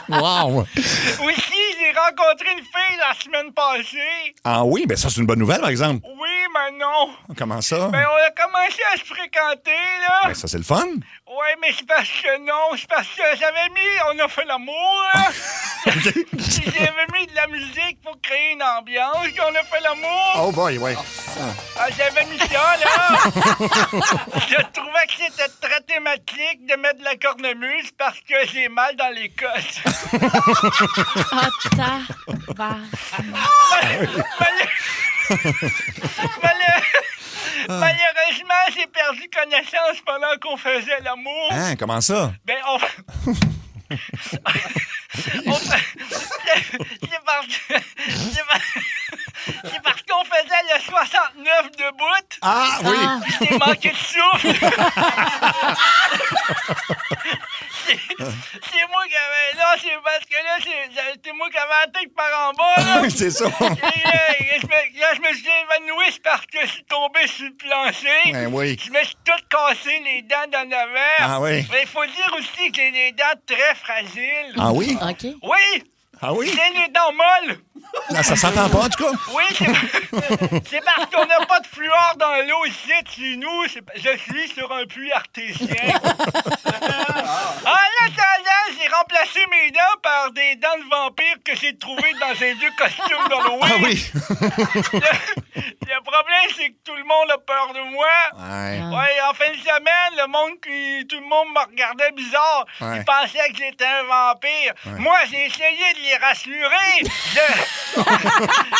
Wow! Aussi, j'ai rencontré une fille la semaine passée. Ah oui? Ben ça, c'est une bonne nouvelle, par exemple. Oui, mais non. Comment ça? Ben, on a commencé à se fréquenter, là. Ben ça, c'est le fun. Oui, mais c'est parce que on a fait l'amour, là. J'avais mis de la musique pour créer une ambiance, puis on a fait l'amour. Oh boy, ouais. J'avais mis ça, là. Je trouvais que c'était très thématique de mettre de la cornemuse parce que j'ai mal dans les côtes. Malheureusement, j'ai perdu connaissance pendant qu'on faisait l'amour. Hein, comment ça? Ben, c'est parce qu'on faisait le 69 debout. Ah, oui. J'ai manqué de souffle. C'est moi qui avais... Là, c'est parce que là, c'est moi qui avais la tête par en bas, là. Oui, c'est ça. Et là, je me suis évanoui, c'est parce que je suis tombé sur le plancher. Ben oui. Je me suis tout cassé les dents d'en avant. Ah oui. Mais il faut dire aussi que j'ai des dents très fragiles. Ah oui? OK. Oui. Ah oui? J'ai les dents molles. Non, ça s'entend pas, en tout cas. Oui, c'est parce qu'on n'a pas de fluor dans l'eau ici, chez nous. Je suis sur un puits artésien. En attendant, j'ai remplacé mes dents par des dents de vampire que j'ai trouvées dans un vieux costume d'Halloween. Ah oui. Le problème, c'est que tout le monde a peur de moi. Ouais. Ouais, en fin de semaine, tout le monde me regardait bizarre. Ouais. Ils pensaient que j'étais un vampire. Ouais. Moi, j'ai essayé de les rassurer.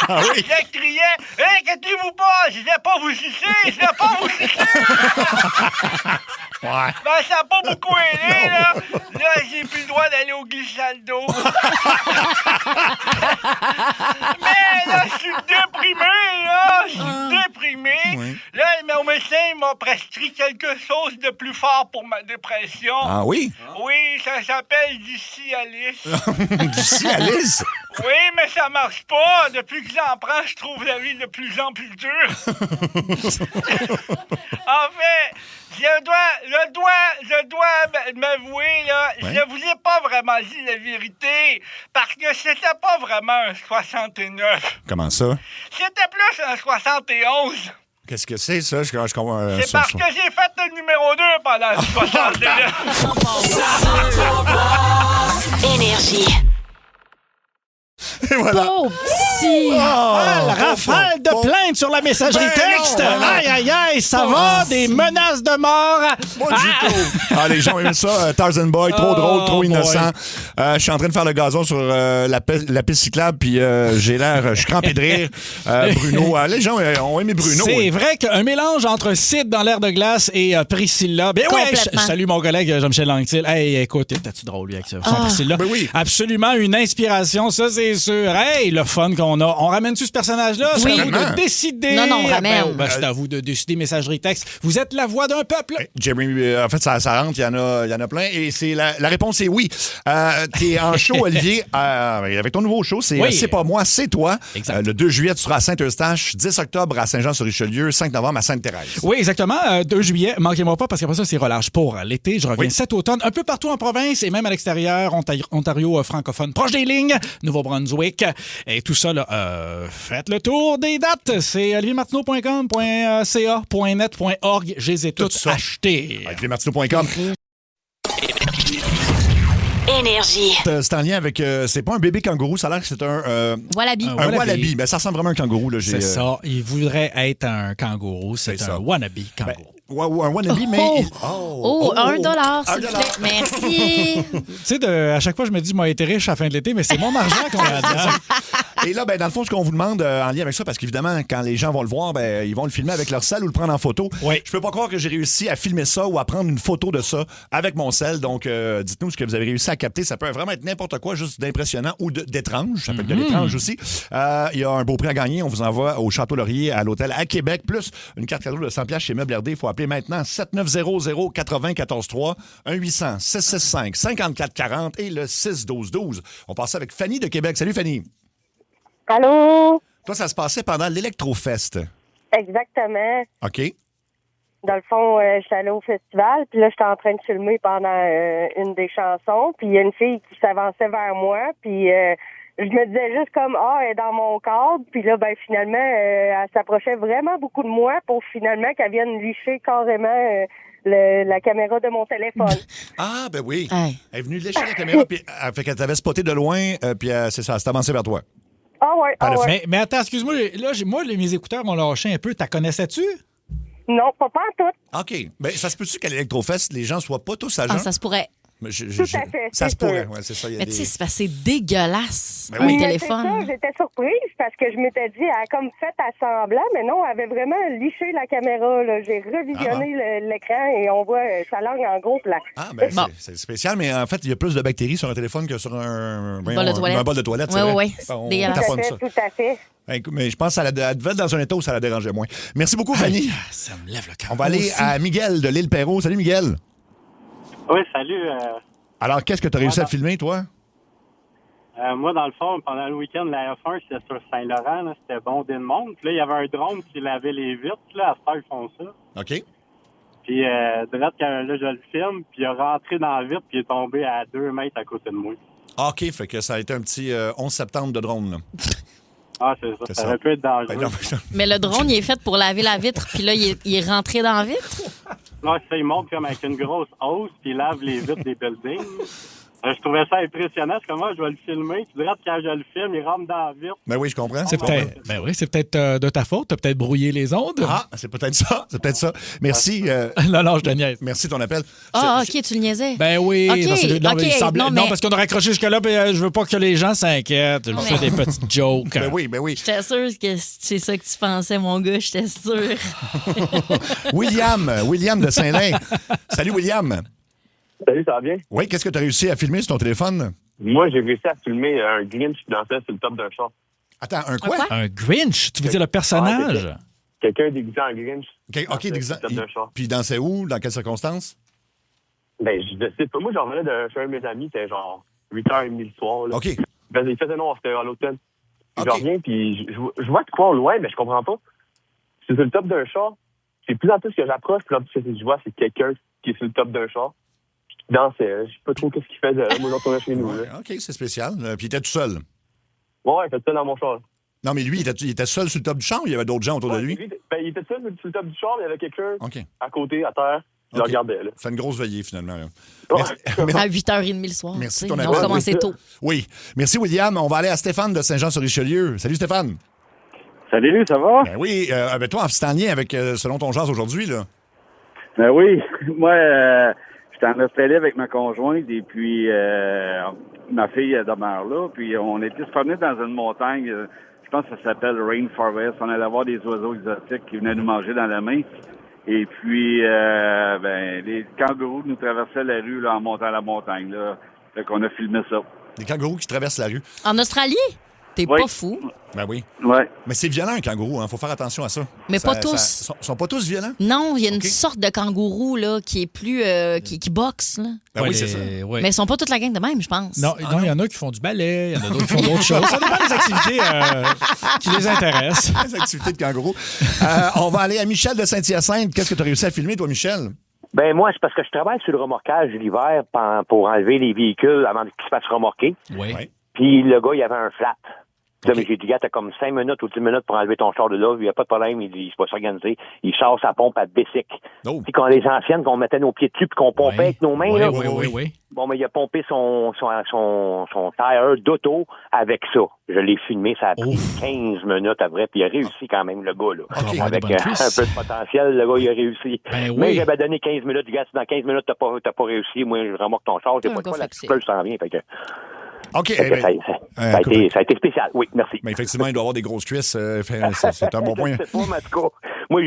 Ah oui? Je criais, inquiétez-vous pas, je vais pas vous sucer, Ouais. Ben, ça n'a pas beaucoup aidé, là. Là, j'ai plus le droit d'aller au glissade d'eau. Mais là, je suis déprimé, là. Je suis déprimé. Oui. Là, mon médecin m'a prescrit quelque chose de plus fort pour ma dépression. Ah oui? Oui, ça s'appelle du Cialis. Du Cialis? Oui, mais ça marche pas. Depuis que j'en prends, je trouve la vie de plus en plus dure. En fait, je dois m'avouer, là, Ouais. je vous ai pas vraiment dit la vérité, parce que c'était pas vraiment un 69. Comment ça? C'était plus un 71. Qu'est-ce que c'est, ça? Je comprends. C'est parce que j'ai fait le numéro 2 pendant le 69. Énergie. Et voilà. Oh, petit! Rafale de plaintes sur la messagerie texte! non. Aïe, aïe, aïe, ça va? Des menaces de mort! Pas du tout. Ah, les gens aiment ça. Tarzan Boy, trop drôle, trop innocent. Je suis en train de faire le gazon sur la piste cyclable, puis je suis crampé de rire. Bruno, les gens ont aimé Bruno. C'est oui. vrai qu'un mélange entre Sid dans l'air de glace et Priscilla. Ben oui, je salue mon collègue Jean-Michel Lanctil. Hey, écoute, t'as-tu drôle, lui, avec ça? Son Priscilla. Ben oui. Absolument une inspiration, ça, c'est sûr. Hey, le fun qu'on a. On ramène-tu ce personnage-là? Oui. C'est à vous de décider. Non, on ramène. C'est à vous de décider, messagerie texte. Vous êtes la voix d'un peuple. Jeremy, en fait, ça rentre, il y en a plein. Et c'est la réponse est oui. T'es en show, Olivier, avec ton nouveau show, c'est C'est pas moi, c'est toi. Le 2 juillet, tu seras à Saint-Eustache, 10 octobre à Saint-Jean-sur-Richelieu, 5 novembre à Sainte-Thérèse. Oui, exactement. 2 juillet, manquez-moi pas, parce qu'après ça, c'est relâche pour l'été. Je reviens cet automne, un peu partout en province et même à l'extérieur, Ontario francophone, proche des lignes, Nouveau-Brunswick. Et tout ça, là, faites le tour des dates. C'est oliviermartineau.com.ca.net.org. Je les ai toutes achetées. oliviermartineau.com. Énergie. C'est en lien avec... c'est pas un bébé kangourou, ça a l'air que c'est un... Wallaby. Un wallaby. Ben, ça ressemble vraiment à un kangourou. Là, c'est ça. Il voudrait être un kangourou. C'est un wannabe kangourou. Un wannabe, mais... $1, s'il vous plaît. Merci. Tu sais, à chaque fois, je me dis, moi, été riche à la fin de l'été, mais c'est mon argent qu'on a dedans. Et là, ben, dans le fond, ce qu'on vous demande en lien avec ça, parce qu'évidemment, quand les gens vont le voir, ben, ils vont le filmer avec leur sel ou le prendre en photo. Oui. Je peux pas croire que j'ai réussi à filmer ça ou à prendre une photo de ça avec mon sel. Donc, dites-nous ce que vous avez réussi à capter. Ça peut vraiment être n'importe quoi, juste d'impressionnant ou d'étrange. Ça peut être de l'étrange aussi. Il y a un beau prix à gagner. On vous envoie au Château Laurier à l'hôtel à Québec, plus une carte cadeau de 100$ chez Meubles RD. Il faut appeler maintenant 7900-80-14-3, 1-800-665-5440 et le 6-12-12. On passe avec Fanny de Québec. Salut, Fanny. Allô? Toi, ça se passait pendant l'Electrofest. Exactement. OK. Dans le fond, j'étais allée au festival, puis là, j'étais en train de filmer pendant une des chansons, puis il y a une fille qui s'avançait vers moi, puis je me disais juste comme, elle est dans mon cadre, puis là, ben finalement, elle s'approchait vraiment beaucoup de moi pour finalement qu'elle vienne licher carrément la caméra de mon téléphone. Ah, ben oui. Hey. Elle est venue lécher la caméra, puis elle fait qu'elle t'avait spoté de loin, puis c'est ça, elle s'est avancée vers toi. Ah ouais. Mais attends, excuse-moi, là, mes écouteurs ont lâché un peu. T'as connaissais-tu? Non, pas tout. OK. Ben, ça se peut-tu qu'à l'Electrofest, les gens soient pas tous agents? Ah, ça se pourrait. Tout à fait. Ça se pourrait, oui, c'est ça. Mais tu sais, c'est parce que c'est dégueulasse, Ben oui. un Mais téléphone. c'est ça, j'étais surprise parce que je m'étais dit, elle a comme fait à semblant, mais non, elle avait vraiment liché la caméra. Là. J'ai revisionné l'écran et on voit sa langue en gros plan. Ah, ben c'est spécial, mais en fait, il y a plus de bactéries sur un téléphone que sur un bol de toilette. Oui. On dégueulasse. taponne ça. Tout à fait. Mais je pense qu'elle devait être dans un état où ça la dérangeait moins. Merci beaucoup, Fanny. Ça me lève le cœur. On va aller à Miguel de l'île Perrault. Salut, Miguel. Oui, salut. Alors, qu'est-ce que tu as réussi à filmer, toi? Moi, dans le fond, pendant le week-end, la F1, c'était sur Saint-Laurent. Là, c'était bondé de monde. Puis là, il y avait un drone qui lavait les vitres. Là, à ce temps, ils font ça. OK. Puis, là, je le filme. Puis, il a rentré dans la vitre. Puis, il est tombé à 2 mètres à côté de moi. OK, fait que ça a été un petit 11 septembre de drone, là. Ah, c'est ça. Ça aurait pu être dangereux. Mais le drone, il est fait pour laver la vitre. Puis là, il est rentré dans la vitre. Non, ça, il monte comme avec une grosse hausse. Puis, il lave les vitres des buildings. Je trouvais ça impressionnant. C'est comment je vais le filmer. Tu dirais que quand je le filme, il rentre dans la vitre. Ben oui, je comprends. C'est peut-être de ta faute. Tu as peut-être brouillé les ondes. Ah, c'est peut-être ça. Merci. Non, je te niaise. Merci de ton appel. Ah, OK, tu le niaisais. Ben oui. OK, non, parce qu'on a raccroché jusque-là, puis je veux pas que les gens s'inquiètent. Je fais des petites jokes. Ben oui. J'étais sûre que c'est ça que tu pensais, mon gars. J'étais sûre. William de Saint-Lin. Salut, William. Salut, ça va bien? Oui, qu'est-ce que tu as réussi à filmer sur ton téléphone? Moi, j'ai réussi à filmer un Grinch qui dansait sur le top d'un char. Attends, un quoi? Un Grinch? Tu veux dire le personnage? Quelqu'un déguisé en Grinch. OK, déguisé. Puis il dansait où? Dans quelles circonstances? Ben, je sais pas. Moi, j'en revenais chez un de mes amis, c'était genre 8h30 le soir. Là. OK. Il faisait noir, c'était à l'hôtel. Puis je reviens, puis je vois de quoi au loin, mais je comprends pas. C'est sur le top d'un char. C'est plus en plus que j'approche, puis là, ce que je vois, c'est quelqu'un qui est sur le top d'un char. Dansait. Je sais pas trop qu'est-ce qu'il faisait. Moi, je retournais chez nous. Là. OK, c'est spécial. Puis il était tout seul. Ouais, il était seul dans mon char. Non, mais lui, il était seul sur le top du char ou il y avait d'autres gens autour de lui? Il était seul sur le top du char, mais il y avait quelqu'un à côté, à terre, qui le OK. regardait. Là. C'est une grosse veillée, finalement. Là. À 8h30 le soir. Merci de ton On appel. a commencé tôt. Oui. Merci, William. On va aller à Stéphane de Saint-Jean-sur-Richelieu. Salut, Stéphane. Salut, ça va? Ben oui. Ben toi, c'est en lien avec, selon ton genre aujourd'hui, là. Ben oui. Moi, j'étais en Australie avec ma conjointe et puis ma fille demeure là. Puis on était se promener dans une montagne, je pense que ça s'appelle Rainforest. On allait voir des oiseaux exotiques qui venaient nous manger dans la main. Et puis, les kangourous nous traversaient la rue là, en montant la montagne. Là. Fait qu'on a filmé ça. Des kangourous qui traversent la rue. En Australie? T'es pas fou. Ben oui. Ouais. Mais c'est violent, un kangourou. Faut faire attention à ça. Mais pas tous. Sont pas tous violents? Non, il y a une sorte de kangourou là, qui est plus... qui boxe. Là. Ben oui, c'est ça. Mais ils sont pas toute la gang de même, je pense. Non, il y en a qui font du ballet, il y en a d'autres qui font d'autres choses. Ça dépend des activités qui les intéressent. Les activités de kangourou. On va aller à Michel de Saint-Hyacinthe. Qu'est-ce que tu as réussi à filmer, toi, Michel? Ben moi, c'est parce que je travaille sur le remorquage l'hiver pour enlever les véhicules avant qu'ils se fassent remorquer. Oui. Puis le gars, il avait un flat. Mais j'ai dit, gars, t'as comme 5 minutes ou 10 minutes pour enlever ton char de là. Il n'y a pas de problème. Il dit, il va s'organiser. Il sort sa pompe à bicycle. Oh. Puis quand les anciennes, qu'on mettait nos pieds dessus puis qu'on pompait avec nos mains, là. Oui. Bon, mais il a pompé son tire d'auto avec ça. Je l'ai filmé, ça a pris 15 minutes après, puis il a réussi quand même, le gars, là. Avec un peu de potentiel, le gars, il a réussi. Mais j'avais donné 15 minutes. Du gars, si dans 15 minutes, t'as pas réussi, moi, je remorque ton char. J'ai pas de quoi, la petite pleure s'en vient. Fait que... OK. Ça a été spécial. Oui, merci. Mais effectivement, il doit avoir des grosses cuisses. C'est un bon point. Je sais pas, mais en tout cas, moi,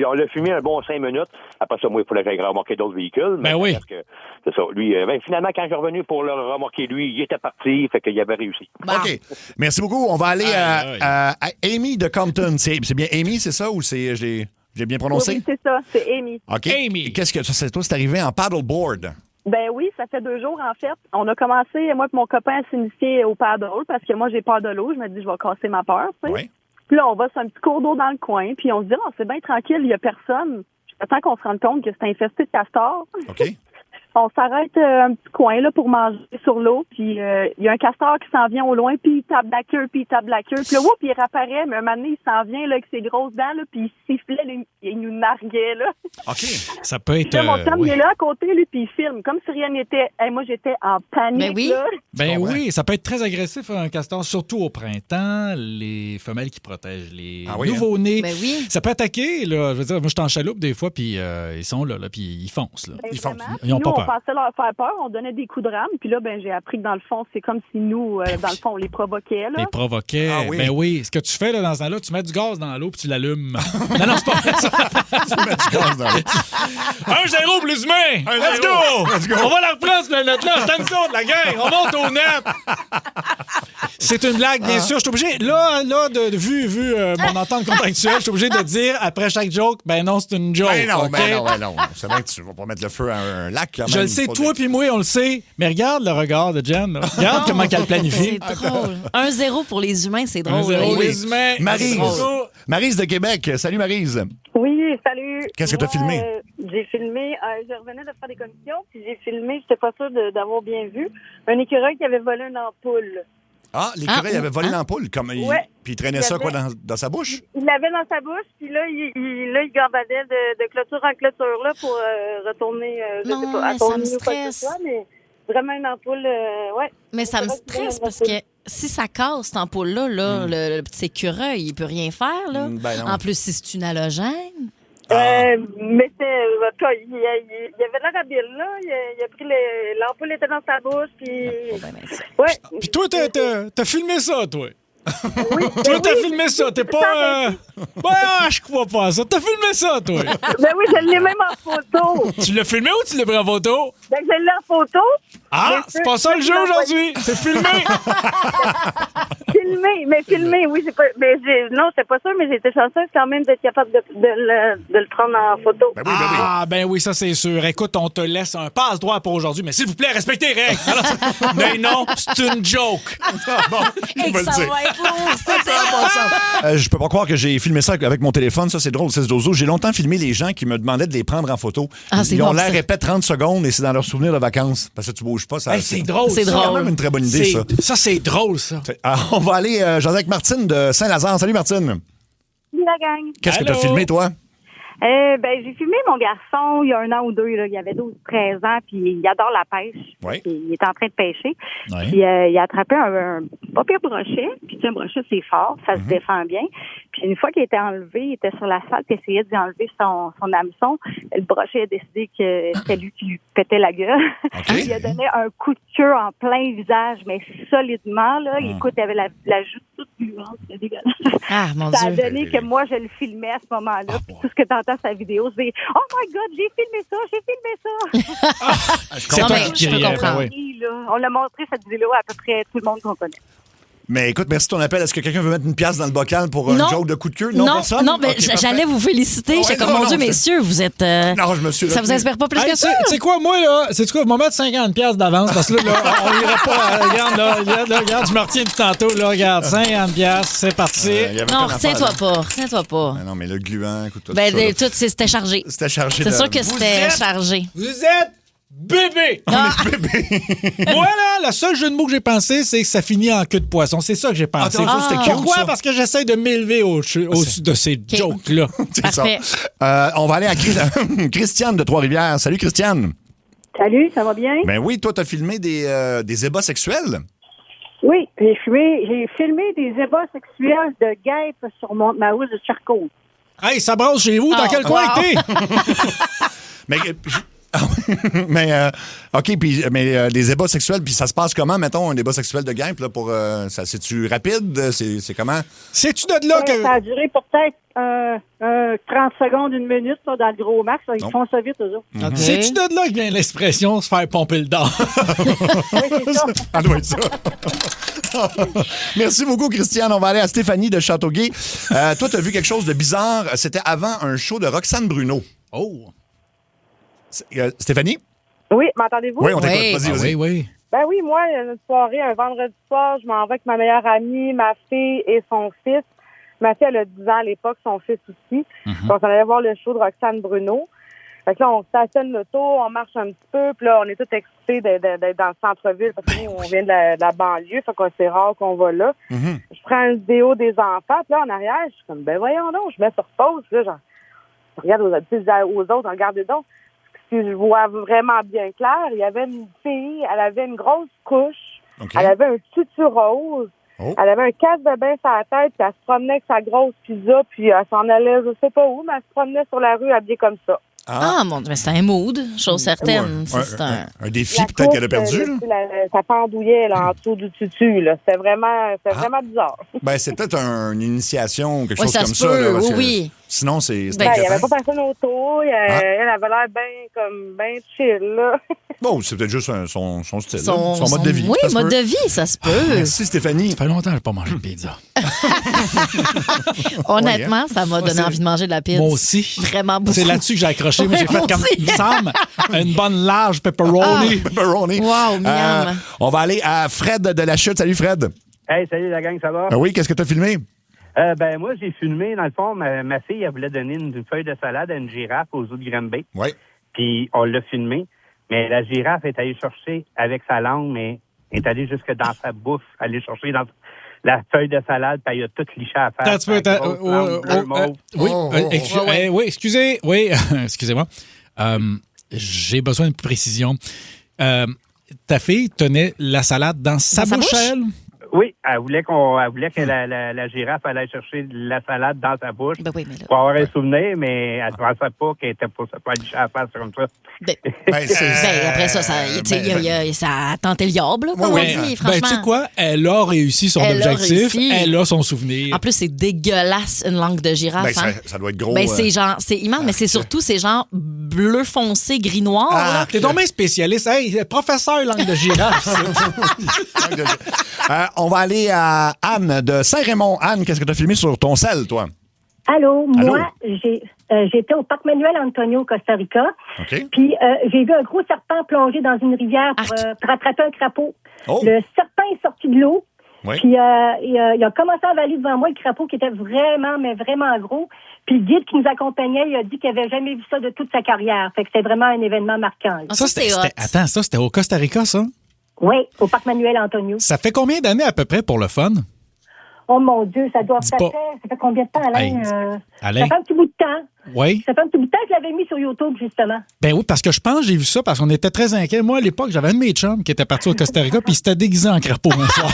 on l'a fumé un bon 5 minutes. Après ça, moi, il fallait que j'aille remorquer d'autres véhicules. Mais oui. Parce que, c'est ça. Lui, finalement, quand je suis revenu pour le remorquer, lui, il était parti. Fait qu'il avait réussi. OK. Merci beaucoup. On va aller à Amy de Compton. C'est bien Amy, c'est ça? Ou c'est... J'ai bien prononcé? Oui, c'est ça. C'est Amy. OK. Amy. Qu'est-ce que ça, toi, c'est arrivé en paddleboard? Ben oui, ça fait 2 jours, en fait. On a commencé, moi et mon copain, à s'initier au paddle parce que moi, j'ai peur de l'eau. Je me dis, je vais casser ma peur, tu sais. Oui. Puis là, on va sur un petit cours d'eau dans le coin, puis on se dit, c'est bien tranquille, il y a personne. J'attends qu'on se rende compte que c'est infesté de castors. OK. On s'arrête un petit coin là pour manger sur l'eau, puis il y a un castor qui s'en vient au loin, puis il tape la queue, puis là, il réapparaît, mais un moment donné, il s'en vient là, avec ses grosses dents, là, puis il sifflait, là, il nous narguait, là. OK. Ça peut être... Là, mon chum, il est là à côté, lui, puis il filme, comme si rien n'était. Hey, moi, j'étais en panique, là. Ben oui, ça peut être très agressif, un castor, surtout au printemps, les femelles qui protègent les nouveau-nés. Ben oui. Ça peut attaquer, là. Je veux dire, moi, je suis en chaloupe des fois, puis ils sont là, puis ils foncent, là. Ils foncent. Ils n'ont pas peur. On pensait leur faire peur, on donnait des coups de rame, puis là, j'ai appris que dans le fond, c'est comme si nous, dans le fond, on les provoquait, là. Les provoquait. Ah oui. Ben oui. Ce que tu fais, là, dans ce temps-là, tu mets du gaz dans l'eau, puis tu l'allumes. Non, c'est pas vrai, ça. Tu mets du gaz dans l'eau. 1-0 pour les humains! Let's go! On va la reprendre, cette planète-là. C'est une sorte, la gang. On monte au net. C'est une blague, bien sûr. Je suis obligé, là, vu mon entente contractuelle, je suis obligé de dire, après chaque joke, ben non, c'est une joke. Ben non, okay? ben non. C'est vrai que tu vas pas mettre le feu à un lac, quand même. Je le sais, toi puis moi, on le sait. Mais regarde le regard de Jen. Là. Regarde comment elle planifie. C'est drôle. 1-0 pour les humains, c'est drôle. 1-0 pour les humains. Maryse de Québec. Salut, Maryse. Oui, salut. Qu'est-ce que tu as filmé? J'ai filmé, je revenais de faire des commissions, puis j'ai filmé, j'étais pas sûre d'avoir bien vu, un écureuil qui avait volé une ampoule. Ah, l'écureuil avait volé l'ampoule. Puis il traînait ça quoi dans sa bouche? Il l'avait dans sa bouche, puis là, il gambadait de clôture en clôture là, pour retourner, je sais pas, à ton niveau, quoi que ce soit, mais vraiment une ampoule, ouais. Mais ça me stresse parce que si ça casse, cette ampoule-là, le petit écureuil, il peut rien faire, là. En plus, si c'est une halogène. Mais c'est, il avait l'air habile, là. Il a pris l'ampoule était dans sa bouche, puis... Ouais. Puis toi, t'as filmé ça, toi? Oui, toi, t'as filmé ça. T'es pas... je crois pas à ça. T'as filmé ça, toi? Ben oui, je l'ai même en photo. Tu l'as filmé ou tu l'as pris en photo? Ben, je l'ai en photo. Ah, c'est pas ça le jeu aujourd'hui. C'est filmé. filmé, oui. Non, c'est pas ça, mais j'étais chanceuse quand même d'être capable de le prendre en photo. Ben oui, ça c'est sûr. Écoute, on te laisse un passe-droit pour aujourd'hui, mais s'il vous plaît, respectez les règles. Mais non, c'est une joke. Bon, Et que ça va être lourd, je peux pas croire que j'ai filmé ça avec mon téléphone. Ça, c'est drôle, c'est dozo. J'ai longtemps filmé les gens qui me demandaient de les prendre en photo. Ils ont l'air épais 30 secondes et c'est dans leur souvenir de vacances. Parce que tu bouges pas. Ça, c'est drôle. C'est quand même une très bonne idée, ça. Ça, c'est drôle, ça. On va aller jaser avec Martine de Saint-Lazare. Salut, Martine. Salut, la gang. Qu'est-ce que tu as filmé, toi? J'ai filmé mon garçon il y a 1 an ou 2. Là. Il avait 12-13 ans, puis il adore la pêche. Oui. Il est en train de pêcher. Oui. Puis il a attrapé un pas pire brochet. Puis un brochet, c'est fort, ça se défend bien. Puis une fois qu'il était enlevé, il était sur l'asphalte, il essayait d'y enlever son hameçon. Le brochet a décidé que c'était lui qui lui pétait la gueule. Okay. Il a donné un coup de queue en plein visage, mais solidement. Là. Écoute, il avait la joue toute gluante. C'était dégueulasse. Ah, mon ça Dieu. a donné que moi, je le filmais à ce moment-là. Puis tout ce que tu entends sa vidéo, c'est « Oh my God, j'ai filmé ça! » C'est toi qui peux comprendre. Oui, là. On l'a montré, cette vidéo, à peu près tout le monde qu'on connaît. Mais écoute, merci de ton appel. Est-ce que quelqu'un veut mettre une pièce dans le bocal pour un joke de coup de queue? Non, personne? Non, mais okay, j'allais vous féliciter. J'étais comme, mon Dieu, messieurs, vous êtes... Non, je me suis... Ça vous inspire pas plus que ça? Tu sais quoi, moi, là, c'est quoi, je vais mettre 50$ d'avance parce que là, on ira pas... Regarde, je me retiens depuis tantôt, là, regarde, 50$, c'est parti. Non, retiens-toi pas. Non, mais le gluant, écoute, c'était chargé. C'était chargé. C'est sûr que c'était chargé. Vous êtes bébé. Ah, les bébés. Moi, là, le seul jeu de mots que j'ai pensé, c'est que ça finit en queue de poisson. C'est ça que j'ai pensé. Pourquoi? Parce que j'essaie de m'élever au-dessus de ces jokes-là. C'est ça. On va aller à Christiane de Trois-Rivières. Salut, Christiane. Salut, ça va bien? Ben oui, toi, t'as filmé des ébats sexuels? Oui, j'ai filmé des ébats sexuels de guêpes sur ma route de Charcot. Hey, ça brasse chez vous? Dans quel coin t'es? Mais OK, puis mais des ébats sexuels, puis ça se passe comment, mettons, un débat sexuel de guêpe, là, pour c'est-tu rapide? C'est comment? C'est-tu de là que. Ça a duré peut-être 30 secondes, 1 minute, là, dans le gros max. Ils font ça vite, eux autres. Okay. C'est-tu de là que vient l'expression se faire pomper le dard? Oui, c'est ça. Ça doit être ça. Merci beaucoup, Christiane. On va aller à Stéphanie de Châteauguay. Toi, tu as vu quelque chose de bizarre. C'était avant un show de Roxane Bruno. Oh! Stéphanie? Oui, m'entendez-vous? Oui, on t'écoute. Vas-y. Oui. Ben oui, moi, une soirée, un vendredi soir, je m'en vais avec ma meilleure amie, ma fille et son fils. Ma fille, elle a 10 ans à l'époque, son fils aussi. Donc, on allait voir le show de Roxane Bruno. Fait que là, on stationne l'auto, on marche un petit peu, puis là, on est tous excités d'être dans le centre-ville parce que nous, on vient de la banlieue, fait que c'est rare qu'on va là. Je prends une vidéo des enfants, puis là, en arrière, je suis comme, ben voyons donc, je mets sur pause, puis là, genre, je regarde aux autres, regardez donc. Si je vois vraiment bien clair, il y avait une fille, elle avait une grosse couche, elle avait un tutu rose, elle avait un casque de bain sur la tête, puis elle se promenait avec sa grosse pizza, puis elle s'en allait, je sais pas où, mais elle se promenait sur la rue habillée comme ça. Ah, mon Dieu, mais c'est un mood, chose certaine. Un défi peut-être qu'elle a perdu. Ça pendouillait là, en dessous du tutu. Là. C'était vraiment bizarre. Ben, c'est peut-être une initiation ou quelque chose ça comme se peut, ça. Là, oui. Sinon, c'est il n'y avait pas personne autour. Elle avait l'air bien chill. Là. Bon, c'est peut-être juste son style, son mode de vie. Oui, mode de vie, ça se peut. Merci, Stéphanie. Ça fait longtemps que je n'ai pas mangé de pizza. Honnêtement, ça m'a donné envie de manger de la pizza. Moi aussi. Vraiment beaucoup. C'est là-dessus que j'ai accroché. Mais j'ai fait comme il me semble une bonne large pepperoni. Pepperoni. Wow, miam. On va aller à Fred de la Chute. Salut, Fred. Hey, salut la gang, ça va? Oui, qu'est-ce que tu as filmé? Ben moi, j'ai filmé, dans le fond, ma fille, elle voulait donner une feuille de salade à une girafe aux eaux de Granby. Oui. Puis on l'a filmé. Mais la girafe est allée chercher avec sa langue, mais est allée jusque dans sa bouffe, aller chercher dans la feuille de salade, puis elle a tout liché à faire. Oui, excusez. Oui, excusez-moi. J'ai besoin de précision. Ta fille tenait la salade dans sa bouche, elle? Oui, elle voulait que la girafe allait chercher la salade dans sa bouche pour avoir un souvenir, mais elle ne pensait pas qu'elle était pour se faire licher à la face comme ça. Après ça, ça a tenté le diable, comme on dit, franchement. Tu sais quoi? Elle a réussi son objectif. Elle a son souvenir. En plus, c'est dégueulasse, une langue de girafe. Ça doit être gros. C'est immense, mais c'est surtout ces gens bleu foncé, gris noir. T'es donc bien spécialiste. Hey, professeur langue de girafe. On va aller à Anne de Saint-Raymond. Anne, qu'est-ce que tu as filmé sur ton sel, toi? Allô, moi, j'étais au Parc Manuel Antonio, au Costa Rica. Okay. Puis j'ai vu un gros serpent plonger dans une rivière pour attraper un crapaud. Oh. Le serpent est sorti de l'eau. Oui. Puis il a commencé à avaler devant moi le crapaud qui était vraiment gros. Puis le guide qui nous accompagnait, il a dit qu'il n'avait jamais vu ça de toute sa carrière. Fait que c'était vraiment un événement marquant. Attends, ça, c'était au Costa Rica, ça? Oui, au Parc Manuel Antonio. Ça fait combien d'années à peu près pour le fun? Oh mon Dieu, ça fait combien de temps, Alain? Alain? Ça fait un petit bout de temps. Oui. Ça fait un petit bout de temps que je l'avais mis sur YouTube, justement. Ben oui, parce que je pense que j'ai vu ça parce qu'on était très inquiets. Moi, à l'époque, j'avais un de mes chums qui était parti au Costa Rica puis il s'était déguisé en crapaud un soir.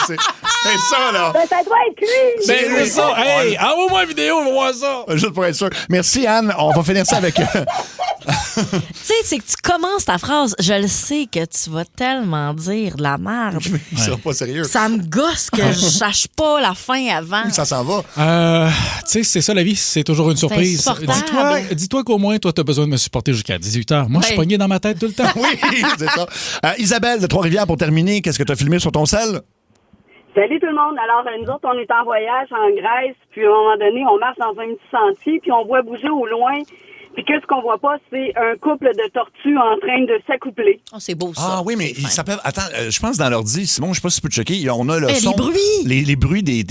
C'est ça, là. Ben, ça doit être lui. C'est ça. Hey, envoie-moi une vidéo, on va voir ça. Juste pour être sûr. Merci, Anne. On va finir ça avec... Tu sais, c'est que tu commences ta phrase. Je le sais que tu vas tellement dire de la merde. Il sera pas sérieux. Ça me gosse que je sache pas la fin avant. Ça s'en va. Tu sais, c'est ça la vie. C'est toujours une surprise. Dis-toi qu'au moins, toi, tu as besoin de me supporter jusqu'à 18h. Moi, je suis pogné dans ma tête tout le temps. Oui, c'est ça. Isabelle de Trois-Rivières, pour terminer, qu'est-ce que tu as filmé sur ton sel? Salut tout le monde. Alors, nous autres, on est en voyage en Grèce, puis à un moment donné, on marche dans un petit sentier, puis on voit bouger au loin. Puis qu'est-ce qu'on voit pas, c'est un couple de tortues en train de s'accoupler. Oh, c'est beau, ça. Ah oui, mais il s'appelle... Attends, je pense dans l'ordi, Simon, je sais pas si tu peux te checker, on a le son... Les bruits! Les bruits des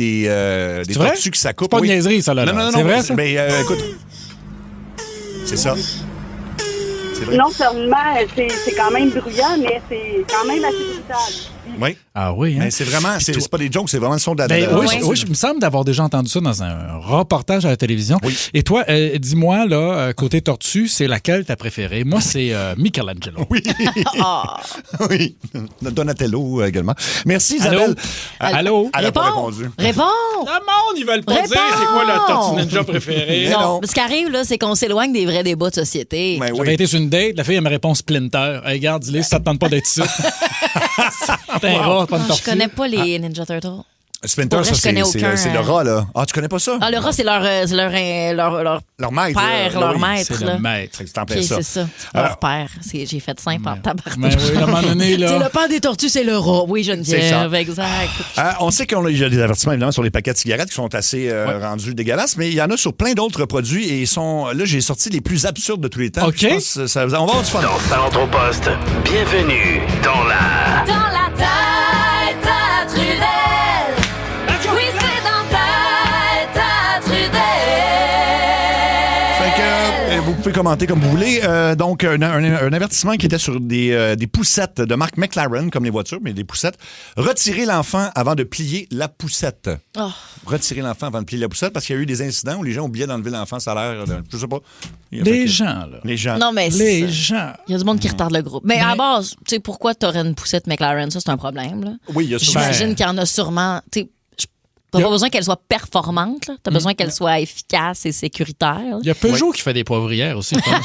tortues qui s'accouplent. C'est pas une niaiserie, ça, là. Non. C'est vrai, ça? Mais écoute, c'est ça. Non seulement c'est quand même bruyant, mais c'est quand même assez brutal. Oui. Ah oui, hein? Mais c'est vraiment, c'est pas des jokes, c'est vraiment le son de la... Oui, je me semble d'avoir déjà entendu ça dans un reportage à la télévision. Oui. Et toi, dis-moi, là, côté tortue, c'est laquelle ta préférée? Moi, c'est Michelangelo. Oui. Oui. Donatello également. Merci, Isabelle. Allô? Elle n'a pas répondu. Réponds! Le monde, ils veulent pas dire c'est quoi la tortue ninja préférée. Non. Ce qui arrive, là, c'est qu'on s'éloigne des vrais débats de société. Ben J'avais été sur une date, la fille, elle me répond Splinter. Hey, regarde, dis-le, si ça te tente pas d'être ici. Je connais pas les Ninja Turtles. Splinter, ça, c'est le rat, là. Ah, tu connais pas ça? Ah, le rat, c'est leur maître. père, leur maître. C'est le maître. C'est en plein ça. C'est ça. Leur père. J'ai fait simple en tabarnak. Mais oui, à un moment donné, là. C'est le père des tortues, c'est le rat. Oui, Geneviève, exact. On sait qu'il y a des avertissements, évidemment, sur les paquets de cigarettes qui sont assez rendus dégueulasses, mais il y en a sur plein d'autres produits et là, j'ai sorti les plus absurdes de tous les temps. OK. On va avoir du fun. Dans Saint-Antoine Poste, bienvenue dans la... Dans la tête à Trudel. Oui, c'est dans ta tête à Trudel. Fait que vous pouvez commenter comme vous voulez. Donc, un avertissement qui était sur des poussettes de marque McLaren, comme les voitures, mais des poussettes. Retirez l'enfant avant de plier la poussette. Oh. Retirez l'enfant avant de plier la poussette parce qu'il y a eu des incidents où les gens oubliaient d'enlever l'enfant. Ça a l'air, je sais pas. Les gens, là. Les gens. Non, mais les gens. Il y a du monde qui retarde le groupe. Mais à la base, tu sais, pourquoi t'aurais une poussette McLaren? Ça, c'est un problème, là. Oui, il y a sûrement. J'imagine qu'il y en a sûrement. T'as pas besoin qu'elle soit performante, là. T'as besoin qu'elle soit efficace et sécuritaire. Il y a Peugeot qui fait des poivrières aussi, je pense.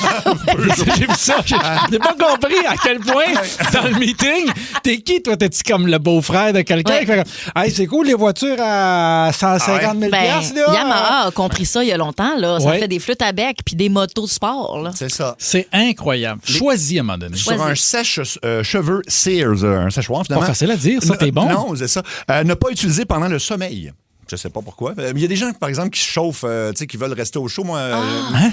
J'ai vu ça. J'ai pas compris à quel point, dans le meeting, t'es qui, toi? T'es-tu comme le beau-frère de quelqu'un qui fait comme, hey, c'est cool, les voitures à 150 000 là? Yamaha a compris ça il y a longtemps, là. Ça fait des flûtes à bec puis des motos de sport, là. C'est ça. C'est incroyable. Choisis à un moment donné. Sur un sèche-cheveux Sears, un séchoir, finalement. Pas facile à dire, ça, t'es bon. Non, c'est ça. Ne pas utiliser pendant le sommeil. Je sais pas pourquoi. Il y a des gens, par exemple, qui se chauffent, qui veulent rester au chaud. Moi,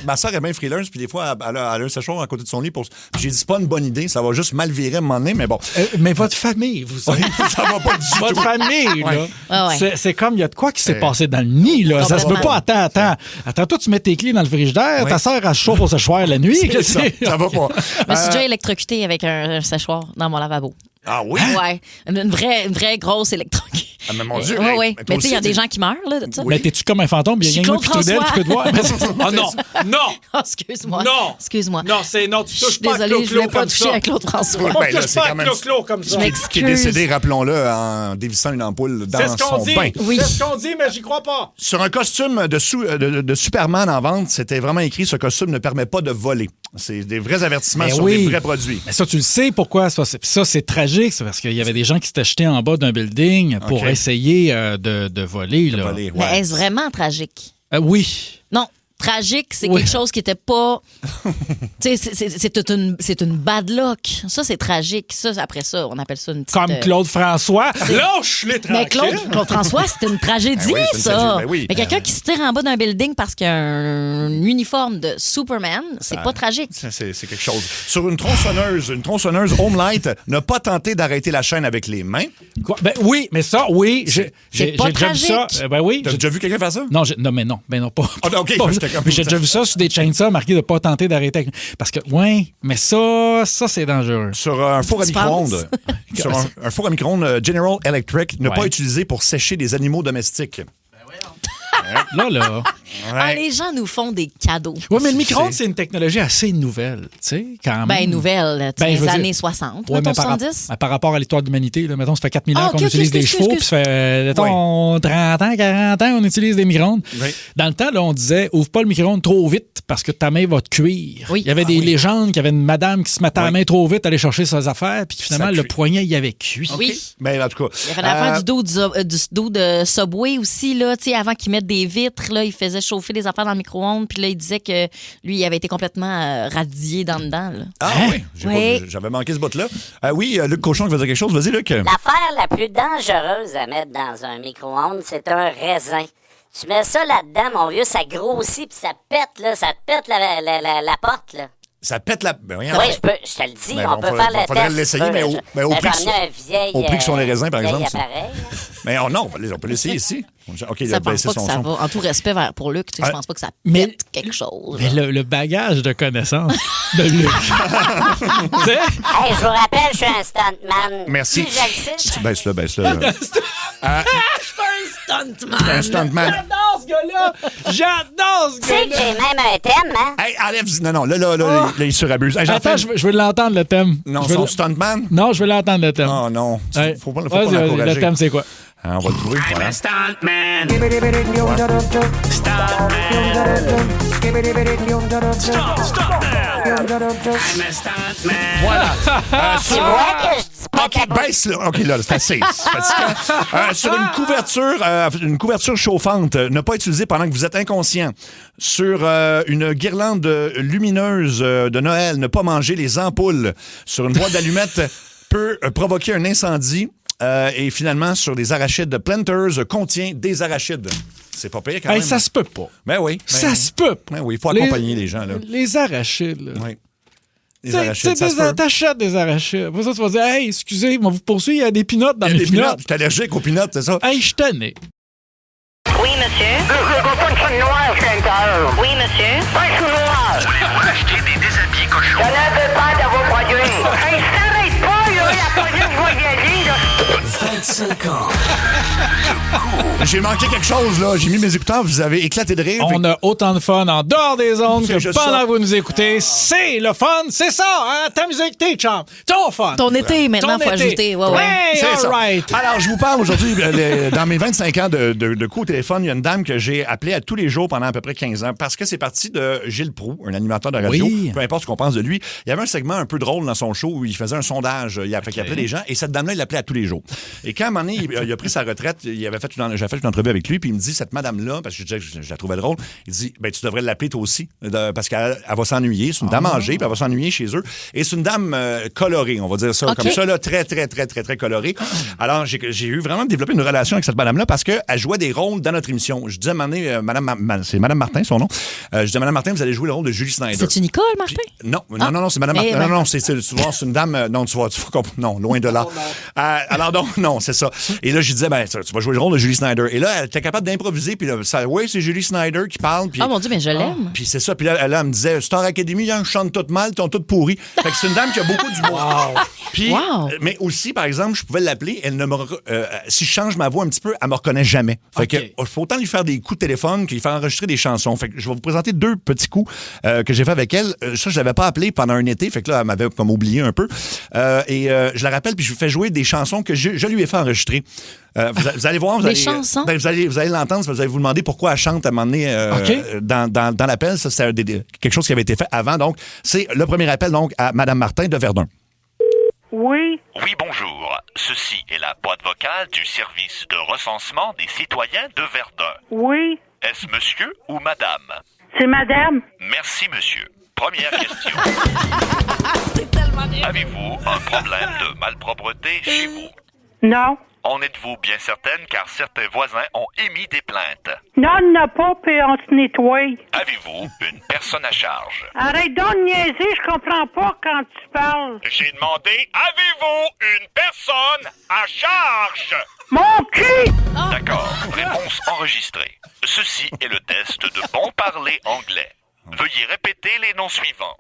ma soeur est bien frileuse, puis des fois, elle a un séchoir à côté de son lit. J'ai dit, c'est pas une bonne idée, ça va juste mal virer à un moment donné, mais bon. Mais votre famille, vous savez. Ça va pas du tout. Votre famille, là. Ouais. C'est comme, il y a de quoi qui s'est passé dans le nid, là. Ça se peut pas. Attends, toi, tu mets tes clés dans le frigidaire, ta soeur, elle se chauffe au séchoir la nuit. Ça va pas. Je me suis déjà électrocuté avec un séchoir dans mon lavabo. Ah oui? Ouais. Une vraie grosse électrocution. Ah, mais mon Dieu. Oui. Mais tu sais, il y a des gens qui meurent, là, de ça. Mais t'es-tu comme un fantôme? Il y a un autre Trudel qui peut te voir. Oh non! Non! Oh, excuse-moi. Non! Excuse-moi. Non, tu touches pas à désolée, je voulais pas comme toucher ça. à Claude François. On touche pas à Clo-Clo comme ça. Je m'excuse. Qui est décédé, rappelons-le, en dévissant une ampoule dans son bain. Oui. C'est ce qu'on dit, mais j'y crois pas. Sur un costume de Superman en vente, c'était vraiment écrit « Ce costume ne permet pas de voler ». C'est des vrais avertissements sur des vrais produits. Mais ça, tu le sais pourquoi. Ça, c'est tragique. C'est parce qu'il y avait des gens qui s'étaient jetés en bas d'un building pour essayer de voler. Là. Mais est-ce vraiment tragique? Oui. Non. Tragique, c'est quelque chose qui était pas... Tu sais, c'est une bad luck. Ça, c'est tragique. Ça, après ça, on appelle ça une petite... Comme Claude François. Lâche-les tranquille. Mais Claude François, c'était une tragédie, ça. Oui. Mais quelqu'un qui se tire en bas d'un building parce qu'il y a un uniforme de Superman, c'est pas tragique. C'est quelque chose. Sur une tronçonneuse Homelight, ne pas tenter d'arrêter la chaîne avec les mains. Quoi? Ben oui, mais ça, oui. J'ai déjà vu ça. Ben oui. T'as déjà vu quelqu'un faire ça? Non, mais non. Ben non, pas. OK, j'ai déjà vu ça sur des chainsaws marqués de ne pas tenter d'arrêter. Parce que, mais ça c'est dangereux. Sur un four à micro-ondes. Sur un four à micro-ondes General Electric, ne pas utiliser pour sécher des animaux domestiques. Là. Ah, les gens nous font des cadeaux. Oui, mais le micro-ondes, c'est une technologie assez nouvelle, tu sais, quand même. Ben, nouvelle, les années 60, mettons 70. Par rapport à l'histoire de l'humanité, là, mettons, ça fait 4000 ans qu'on utilise des chevaux, puis ça fait, mettons, 30 ans, 40 ans, on utilise des micro-ondes. Oui. Dans le temps, là, on disait, ouvre pas le micro-ondes trop vite parce que ta main va te cuire. Oui. Il y avait des légendes qu'il y avait une madame qui se mettait la main trop vite, aller chercher ses affaires, puis finalement, le poignet, il avait cuit. Oui. Ben, en tout cas. Il y avait l'affaire du dos de Subway aussi, là, tu sais, avant qu'ils mettent des vitres, là, il faisait chauffer des affaires dans le micro-ondes, puis là, il disait que lui, il avait été complètement radié dans dedans. Là. Ah oui, j'avais manqué ce bout-là. Oui, Luc Cochon qui va dire quelque chose. Vas-y, Luc. L'affaire la plus dangereuse à mettre dans un micro-ondes, c'est un raisin. Tu mets ça là-dedans, mon vieux, ça grossit, puis ça pète, là, ça te pète la porte, là. Ça pète la... Ben, oui, je te le dis, on peut faire le test. Faudrait l'essayer, mais au prix que sont les raisins, par exemple. Mais non, on peut l'essayer ici. OK, ça pense pas que ça va. En tout respect pour Luc, je pense pas que ça pète quelque chose. Mais le bagage de connaissances de Luc. Hey, je vous rappelle, je suis un stuntman. Merci. Si baisse-le. Je suis un stuntman. J'adore ce gars-là. Tu sais que j'ai même un thème, hein? Hey, enlève... Non, là, il surabuse. Hey, attends, je veux l'entendre, le thème. Non, son stuntman? Non, je veux l'entendre, le thème. Oh non. Faut pas l'encourager. Le thème, c'est quoi? On va le trouver. I'm a stuntman. Voilà. OK, baisse là. OK, là, c'est assez. Sur une couverture chauffante, ne pas utiliser pendant que vous êtes inconscient. Sur une guirlande lumineuse de Noël, ne pas manger les ampoules. Sur une boîte d'allumettes peut provoquer un incendie. Et finalement, sur des arachides, Planters contient des arachides. C'est pas pire quand même. Ça se peut pas. Ben oui. Ça se peut pas. Ben oui, il faut accompagner les gens. Là. Les arachides, là. Oui. Les arachides, ça se peut. T'achètes des arachides. Pour ça, tu vas dire, hey, excusez, moi vous poursuivre, il y a des pinottes dans mes pinottes. Tu es allergique aux pinottes, c'est ça? Hey, je tenais. Oui, monsieur. Je veux pas une femme noire à l'intérieur. Oui, monsieur. Pas une noire. Voulez-vous acheter des déshabillés cochons? Je n'avais pas de vos produits. Hey, s'arrête pas, là. La police va y aller, là. 25 ans. J'ai manqué quelque chose, là. J'ai mis mes écouteurs, vous avez éclaté de rire. On a autant de fun en dehors des ondes que pendant que vous nous écoutez. C'est le fun, c'est ça, hein? Ta musique, tes chums, ton fun. Ton été, maintenant, il faut ajouter. Ouais, c'est ça. Right. Alors, je vous parle aujourd'hui, dans mes 25 ans de coups au téléphone, il y a une dame que j'ai appelée à tous les jours pendant à peu près 15 ans parce que c'est parti de Gilles Proulx, un animateur de radio. Oui. Peu importe ce qu'on pense de lui. Il y avait un segment un peu drôle dans son show où il faisait un sondage. Il appelait des gens et cette dame-là, il l'appelait à tous les jours. Et quand à un moment donné, il a pris sa retraite, j'avais fait une entrevue avec lui, puis il me dit, cette madame-là, parce que je la trouvais drôle, il dit, ben, tu devrais l'appeler toi aussi, parce qu'elle va s'ennuyer. C'est une dame âgée, puis elle va s'ennuyer chez eux. Et c'est une dame colorée, on va dire ça, comme ça, là, très, très, très, très, très colorée. Alors, j'ai eu vraiment développé une relation avec cette madame-là parce qu'elle jouait des rôles dans notre émission. Je disais à un moment donné, c'est Madame Martin, son nom. Je disais à Madame Martin, vous allez jouer le rôle de Julie Snyder. C'est-tu Nicole, Martin? Puis, non, c'est Madame Martin. Non, c'est une dame, non, tu vas non, loin de là. Alors, non, c'est ça. Et là, je disais, ben, tu vas jouer le rôle de Julie Snyder. Et là, elle était capable d'improviser. Puis là, oui, c'est Julie Snyder qui parle. Puis, oh mon Dieu, mais je l'aime. Puis c'est ça. Puis là, elle me disait, Star Academy, ils chantent tout mal, ils sont tous pourris. Fait que c'est une dame qui a beaucoup d'humour. Puis, mais aussi, par exemple, je pouvais l'appeler, elle ne me si je change ma voix un petit peu, elle me reconnaît jamais. Fait que il faut autant lui faire des coups de téléphone qu'il faire enregistrer des chansons. Fait que je vais vous présenter 2 petits coups que j'ai fait avec elle. Ça, je l'avais pas appelée pendant un été. Fait que là, elle m'avait comme oublié un peu. Je la rappelle, puis je lui fais jouer des chansons que je lui ai fait enregistrer. Vous allez voir, vous allez l'entendre, vous allez vous demander pourquoi elle chante à un moment donné dans l'appel. Ça, c'était quelque chose qui avait été fait avant. Donc, c'est le premier appel donc à Mme Martin de Verdun. Oui. Oui, bonjour. Ceci est la boîte vocale du service de recensement des citoyens de Verdun. Oui. Est-ce monsieur ou madame? C'est madame. Merci, monsieur. Première question. Avez-vous un problème de malpropreté chez vous? Non. En êtes-vous bien certaine car certains voisins ont émis des plaintes? Non, on n'a pas, puis on se nettoie. Avez-vous une personne à charge? Arrête donc de niaiser, je comprends pas quand tu parles. J'ai demandé, avez-vous une personne à charge? Mon cul! D'accord, réponse enregistrée. Ceci est le test de bon parler anglais. Veuillez répéter les noms suivants.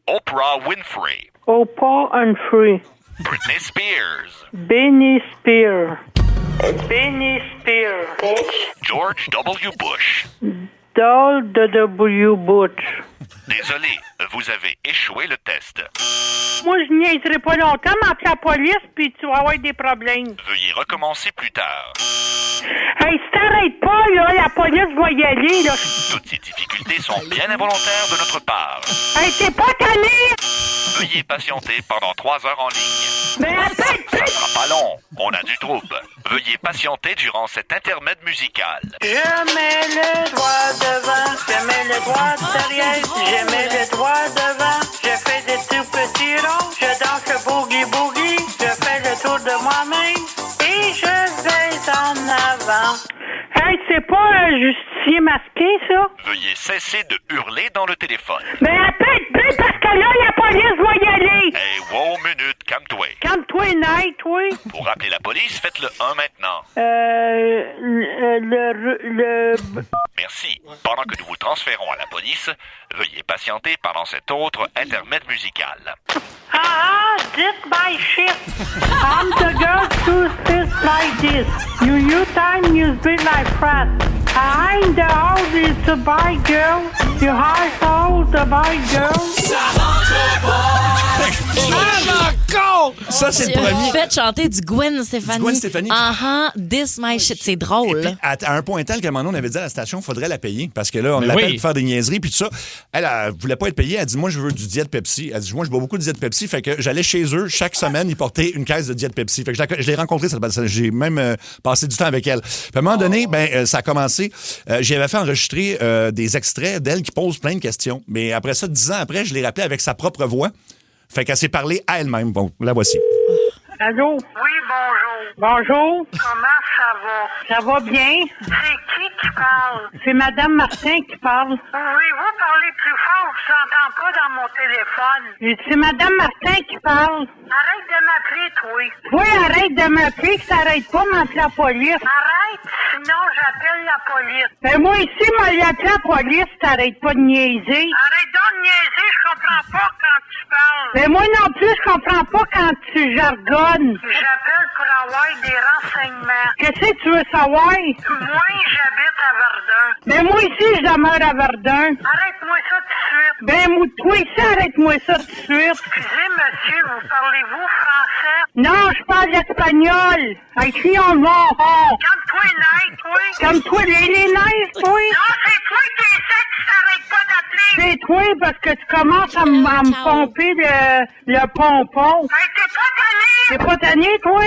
Oprah Winfrey. Oprah Winfrey. Britney Spears. Britney Spears. Britney Spears. George W. Bush. W. Bush. Désolé, vous avez échoué le test. Moi, je niaiserai pas longtemps, m'appeler la police, puis tu vas avoir des problèmes. Veuillez recommencer plus tard. Hey, si t'arrêtes pas, là, la police va y aller, là. Toutes ces difficultés sont bien involontaires de notre part. Hey, t'es pas tanné! Veuillez patienter pendant 3 heures en ligne. Mais attends! Ça sera pas long, on a du trouble. Veuillez patienter durant cet intermède musical. Je mets le doigt devant, je mets le doigt derrière, je mets le doigt devant, je fais des tout petits ronds, je danse le boogie-boogie, je fais le tour de moi-même et je vais en avant. Hey, c'est c'est pas justicier masqué, ça? Veuillez cesser de hurler dans le téléphone. Ben, appelle, parce que là, la police va y aller. Hey, wow, minute, calme-toi. Calme-toi, Nate, oui. Pour appeler la police, faites le 1 maintenant. Merci. Pendant que nous vous transférons à la police, veuillez patienter pendant cet autre intermède musical. This my shit. I'm the girl who sits like this. You time you speak like frat. I'm the oldest to buy girl. You high old to buy girl. Ça, c'est le premier. Fait chanter du Gwen Stefani. Du Gwen Stefani. This my shit, c'est drôle. Puis, à un point tel qu'à un moment donné, on avait dit à la station, il faudrait la payer. Parce que là, on l'appelle pour faire des niaiseries, puis tout ça. Elle voulait pas être payée. Elle dit, moi, je veux du Diet Pepsi. Elle dit, moi, je bois beaucoup de Diet Pepsi. Fait que j'allais chez eux, chaque semaine, ils portaient une caisse de Diet Pepsi. Fait que je l'ai rencontrée, j'ai même passé du temps avec elle. Puis à un moment donné, ça a commencé. J'avais fait enregistrer des extraits d'elle qui posent plein de questions. Mais après ça, 10 ans après, je l'ai rappelé avec sa propre voix. Fait qu'elle s'est parlé à elle-même. Bon, la voici. Allô? Oui, bonjour. Bonjour. Comment ça va? Ça va bien? C'est qui parle? C'est Madame Martin qui parle. Oui, vous parlez plus fort, je vous entends pas dans mon téléphone. C'est Madame Martin qui parle. Arrête de m'appeler, toi. Oui, arrête de m'appeler, que t'arrêtes pas de m'appeler la police. Arrête, sinon j'appelle la police. Ben moi ici, moi l'appelle la police, t'arrêtes pas de niaiser. Arrête donc de niaiser, je comprends pas quand tu parles. Ben moi non plus, je comprends pas quand tu jargonnes. J'appelle pour avoir des renseignements. Qu'est-ce que tu veux savoir? Moi, j'habite à Verdun. Ben moi ici, je demeure à Verdun. Arrête-moi ça tout de suite. Ben moi, toi ici, arrête-moi ça tout de suite. Excusez, monsieur, vous parlez-vous français? Non, je parle espagnol. Écris en mort. Calme-toi, Nate, oui. Calme-toi, les neiges, toi. Non, c'est toi qui es sec, tu t'arrêtes pas d'appeler. C'est toi, parce que tu commences à me pomper le pompon. Ben, t'es pas tanné. T'es pas tanné, toi?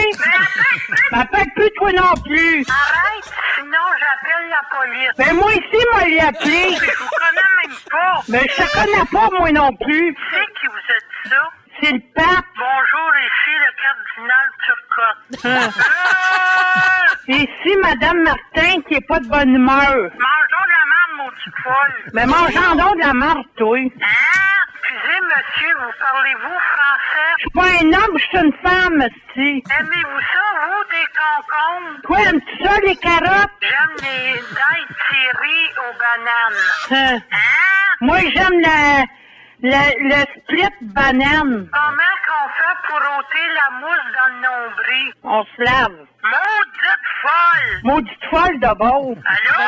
M'appelle plus, toi non plus. Arrête, sinon j'appelle la police. Ben moi ici, moi l'ai appelé. Je vous connais même pas. Ben je te connais pas, moi non plus. C'est qui vous a dit ça? C'est le pape. Bonjour, ici le cardinal Turcotte. Ici, Madame Martin, qui est pas de bonne humeur. Mangeons de la merde, maudit folle. Ben mangeons donc de la marde, toi. Excusez, monsieur, vous parlez-vous français? Je suis pas un homme, je suis une femme, si. Aimez-vous ça, vous, des concombres? Quoi, aimes-tu ça, les carottes? J'aime les dailles tirées aux bananes. Moi, j'aime le split banane. Comment qu'on fait pour ôter la mousse dans le nombril? On se lave. Maudite folle! Maudite folle d'abord. Allô?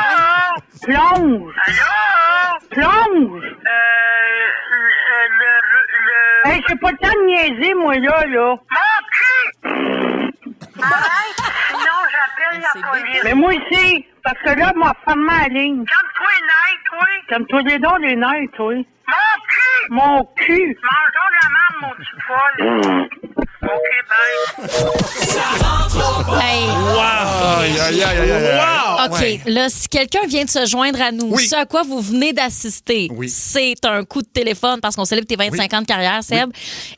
Plonge. Allô? Plonge. Hey, j'ai pas le temps de niaiser, moi, là. Mon cul! Arrête, sinon j'appelle la police. Mais moi ici, parce que là, m'a fermé la ligne. Calme-toi les nerfs, toi. Calme-toi les dents, les nerfs, toi. Mon cul! Mon cul! Mangeons de la merde, mon petit folle. OK, bye. Hey. Wow! Aïe, aïe, aïe, aïe, aïe. Wow! OK, Ouais. là, si quelqu'un vient de se joindre à nous, ce à quoi vous venez d'assister, c'est un coup de téléphone parce qu'on célèbre tes 25 ans de carrière, Seb.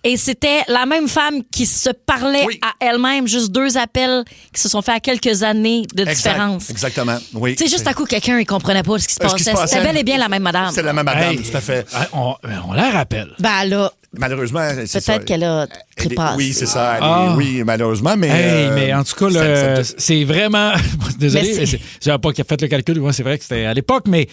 Et c'était la même femme qui se parlait à elle-même, juste 2 appels qui se sont faits à quelques années de différence. Exactement, oui. Tu sais, juste à coup, quelqu'un, il comprenait pas ce qui se passait. C'était bel et bien la même madame. C'est la même madame, tout à fait. On la rappelle. Ben là, Malheureusement, c'est ça. peut-être qu'elle a trépassé. Oui, c'est ça. Oui, malheureusement, mais... mais en tout cas, là, c'est vraiment... Désolé, j'avais pas fait le calcul. Moi, c'est vrai que c'était à l'époque, mais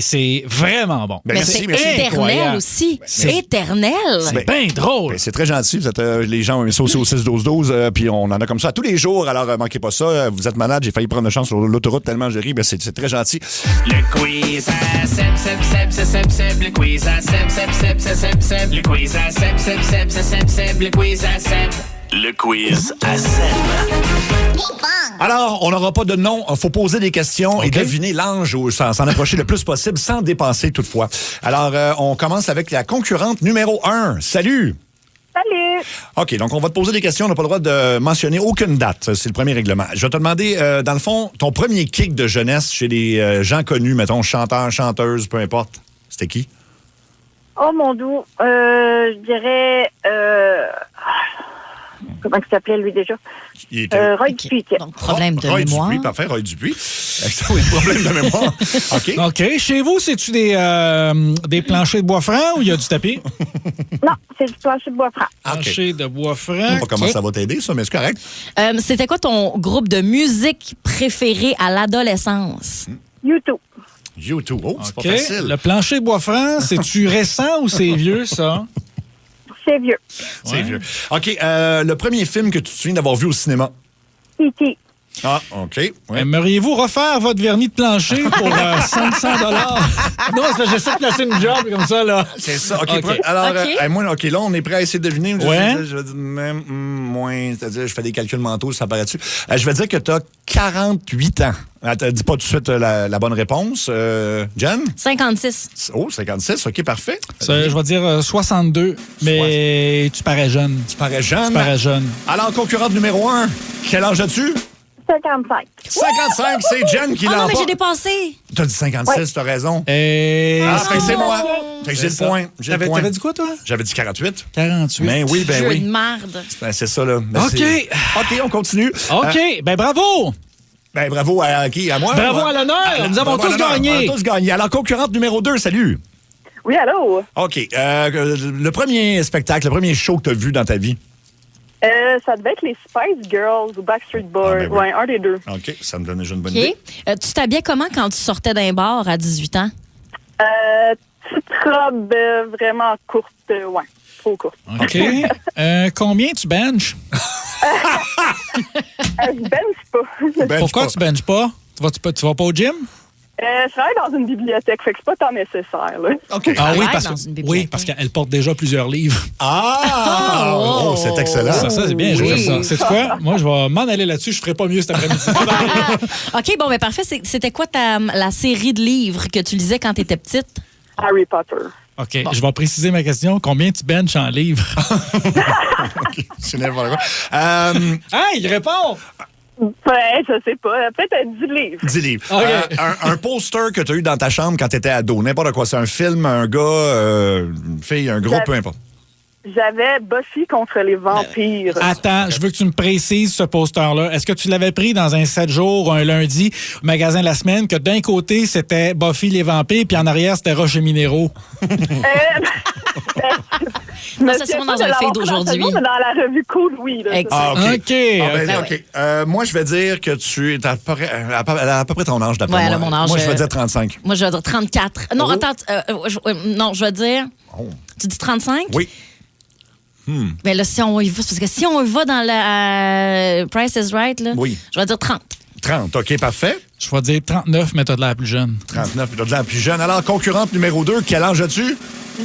c'est vraiment bon. Mais c'est éternel aussi. C'est éternel. C'est bien drôle. C'est très gentil. Les gens ont mis ça aussi au 6-12-12, puis on en a comme ça tous les jours. Alors, manquez pas ça. Vous êtes malade, j'ai failli prendre une chance sur l'autoroute tellement je ris. Ben, c'est très gentil. Le quiz à Seb, Seb, Seb, Seb, Seb, le quiz à Seb, Seb, Seb, Seb, Seb, le quiz à Seb, Seb, Seb, Seb, Seb, le quiz à Seb. Le quiz à Seb. Alors, on n'aura pas de nom. Il faut poser des questions et deviner l'ange ou s'en approcher le plus possible sans dépenser toutefois. Alors, on commence avec la concurrente numéro 1. Salut! Salut! OK, donc on va te poser des questions. On n'a pas le droit de mentionner aucune date. C'est le premier règlement. Je vais te demander, dans le fond, ton premier kick de jeunesse chez des gens connus, mettons, chanteurs, chanteuses, peu importe. C'était qui? Oh, mon doux. Je dirais... Comment il s'appelait, lui, déjà? Il était... Roy Dupuis. Donc, problème de Roy mémoire. Dupuis, parfait, Roy Dupuis. Oui, problème de mémoire. OK. OK. Chez vous, c'est-tu des planchers de bois franc ou il y a du tapis? Non, c'est du plancher de bois franc. Plancher de bois Je sais franc. pas comment ça va t'aider, ça, mais c'est correct. C'était quoi ton groupe de musique préféré à l'adolescence? YouTube. YouTube. Oh, c'est OK. pas facile. Le plancher de bois franc, c'est-tu récent ou c'est vieux, ça? C'est vieux. C'est vieux. OK. Le premier film que tu te souviens d'avoir vu au cinéma? E.T. Ah, OK. Ouais. Aimeriez-vous refaire votre vernis de plancher pour 500 $? Non, c'est parce que j'essaie de placer une job comme ça, là. C'est ça. OK. OK. Alors, OK. moi, OK, là, on est prêt à essayer de deviner. Ouais. Je vais dire même moins. C'est-à-dire, je fais des calculs mentaux, ça paraît dessus. Je vais dire que tu as 48 ans. Dis pas tout de suite la bonne réponse. Jen? 56. Oh, 56. OK, parfait. Ça, je vais dire 62, mais tu parais jeune. Tu parais jeune. Tu parais jeune. Alors, concurrente numéro 1, quel âge as-tu? 55. 55, c'est Jen qui Ah non, mais j'ai l'emporte. dépassé. T'as dit 56, t'as raison. Et... Fait que c'est moi. Fait que j'ai le ça. point. J'ai le point. T'avais dit quoi, toi? J'avais dit 48. 48. Ben oui, ben Jeu oui. de marde. Ben, c'est ça, là. Ben, OK. OK, on continue. OK. Ben bravo. Ben, bravo à qui? À moi? Bravo à l'honneur. Nous avons Bravo à tous l'honneur. gagné. On a tous gagné. Alors, concurrente numéro 2, salut. Oui, allô? OK. Le premier spectacle, le premier show que tu as vu dans ta vie? Ça devait être les Spice Girls ou Backstreet Boys. ben oui. Ouais, un des deux. OK, ça me donne déjà une bonne OK. idée. Tu t'habillais comment quand tu sortais d'un bar à 18 ans? Petite robe vraiment courte. Ouais, trop courte. OK. Combien tu benches? Je bench pas. Pourquoi tu benches pas? Tu vas pas au gym? Je travaille dans une bibliothèque, fait que c'est pas tant nécessaire, là. OK. Ah oui, dans une bibliothèque. parce qu'elle porte déjà plusieurs livres. Ah! Oh, c'est excellent. Ça, c'est bien. Oui. Oui. C'est quoi? Moi, je vais m'en aller là-dessus. Je ferai pas mieux cet après-midi. OK, bon, ben parfait. C'était quoi la série de livres que tu lisais quand tu étais petite? Harry Potter. OK, je vais préciser ma question. Combien tu benches en livres? OK, c'est n'importe quoi. Il répond! Ouais, je sais pas. Peut-être 10 livres. 10 livres. OK. Un poster que tu as eu dans ta chambre quand tu étais ado, n'importe quoi. C'est un film, un gars, une fille, un groupe, peu importe. J'avais Buffy contre les vampires. Attends, je veux que tu me précises ce poster-là. Est-ce que tu l'avais pris dans un 7 jours, un lundi, au magasin de la semaine, que d'un côté, c'était Buffy les vampires, puis en arrière, c'était Roche et Minéraux? Non, ça, c'est moi dans un fait d'aujourd'hui. Mais dans la revue Cool, oui. Là, Ah, OK. OK. OK. Moi, je vais dire que tu es à peu près ton âge, d'après Ouais, moi. elle a mon âge. Moi, je vais dire 35. Moi, je vais dire 34. Non, attends. Non, je vais dire... Tu dis 35? Oui. Mais là, si on y va, parce que si on y va dans la Price is Right, là, Oui. je vais dire 30. 30, OK, parfait. Je vais dire 39, mais t'as de l'air plus jeune. 39, tu as de l'air plus jeune. Alors, concurrente numéro 2, quel âge as-tu?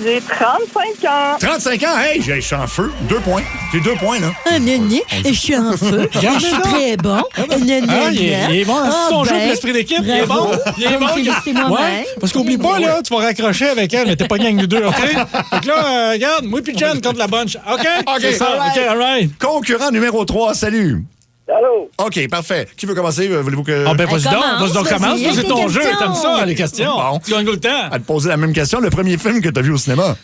J'ai 35 ans. 35 ans? Hey, je suis en feu. 2 points. J'ai 2 points, là. Je suis en feu. Regarde Je suis ça. très bon. Il est bon. C'est son jeu de l'esprit d'équipe. Il est bon. Il est bon. Ouais. Parce qu'oublie pas, là, tu vas raccrocher avec elle, mais t'es pas gang nous deux, OK? Fait que là, regarde, moi puis Jen contre la bunch. OK? C'est ça. OK, all right. Concurrent numéro 3, salut. Allô? OK, parfait. Qui veut commencer? Voulez-vous que... Ah, ben, vas-y commence, donc, commence. vas-y, C'est ton avec jeu, tes comme ça, les questions. Bon. Tu gagnes tout le temps. À te poser la même question. Le premier film que tu as vu au cinéma?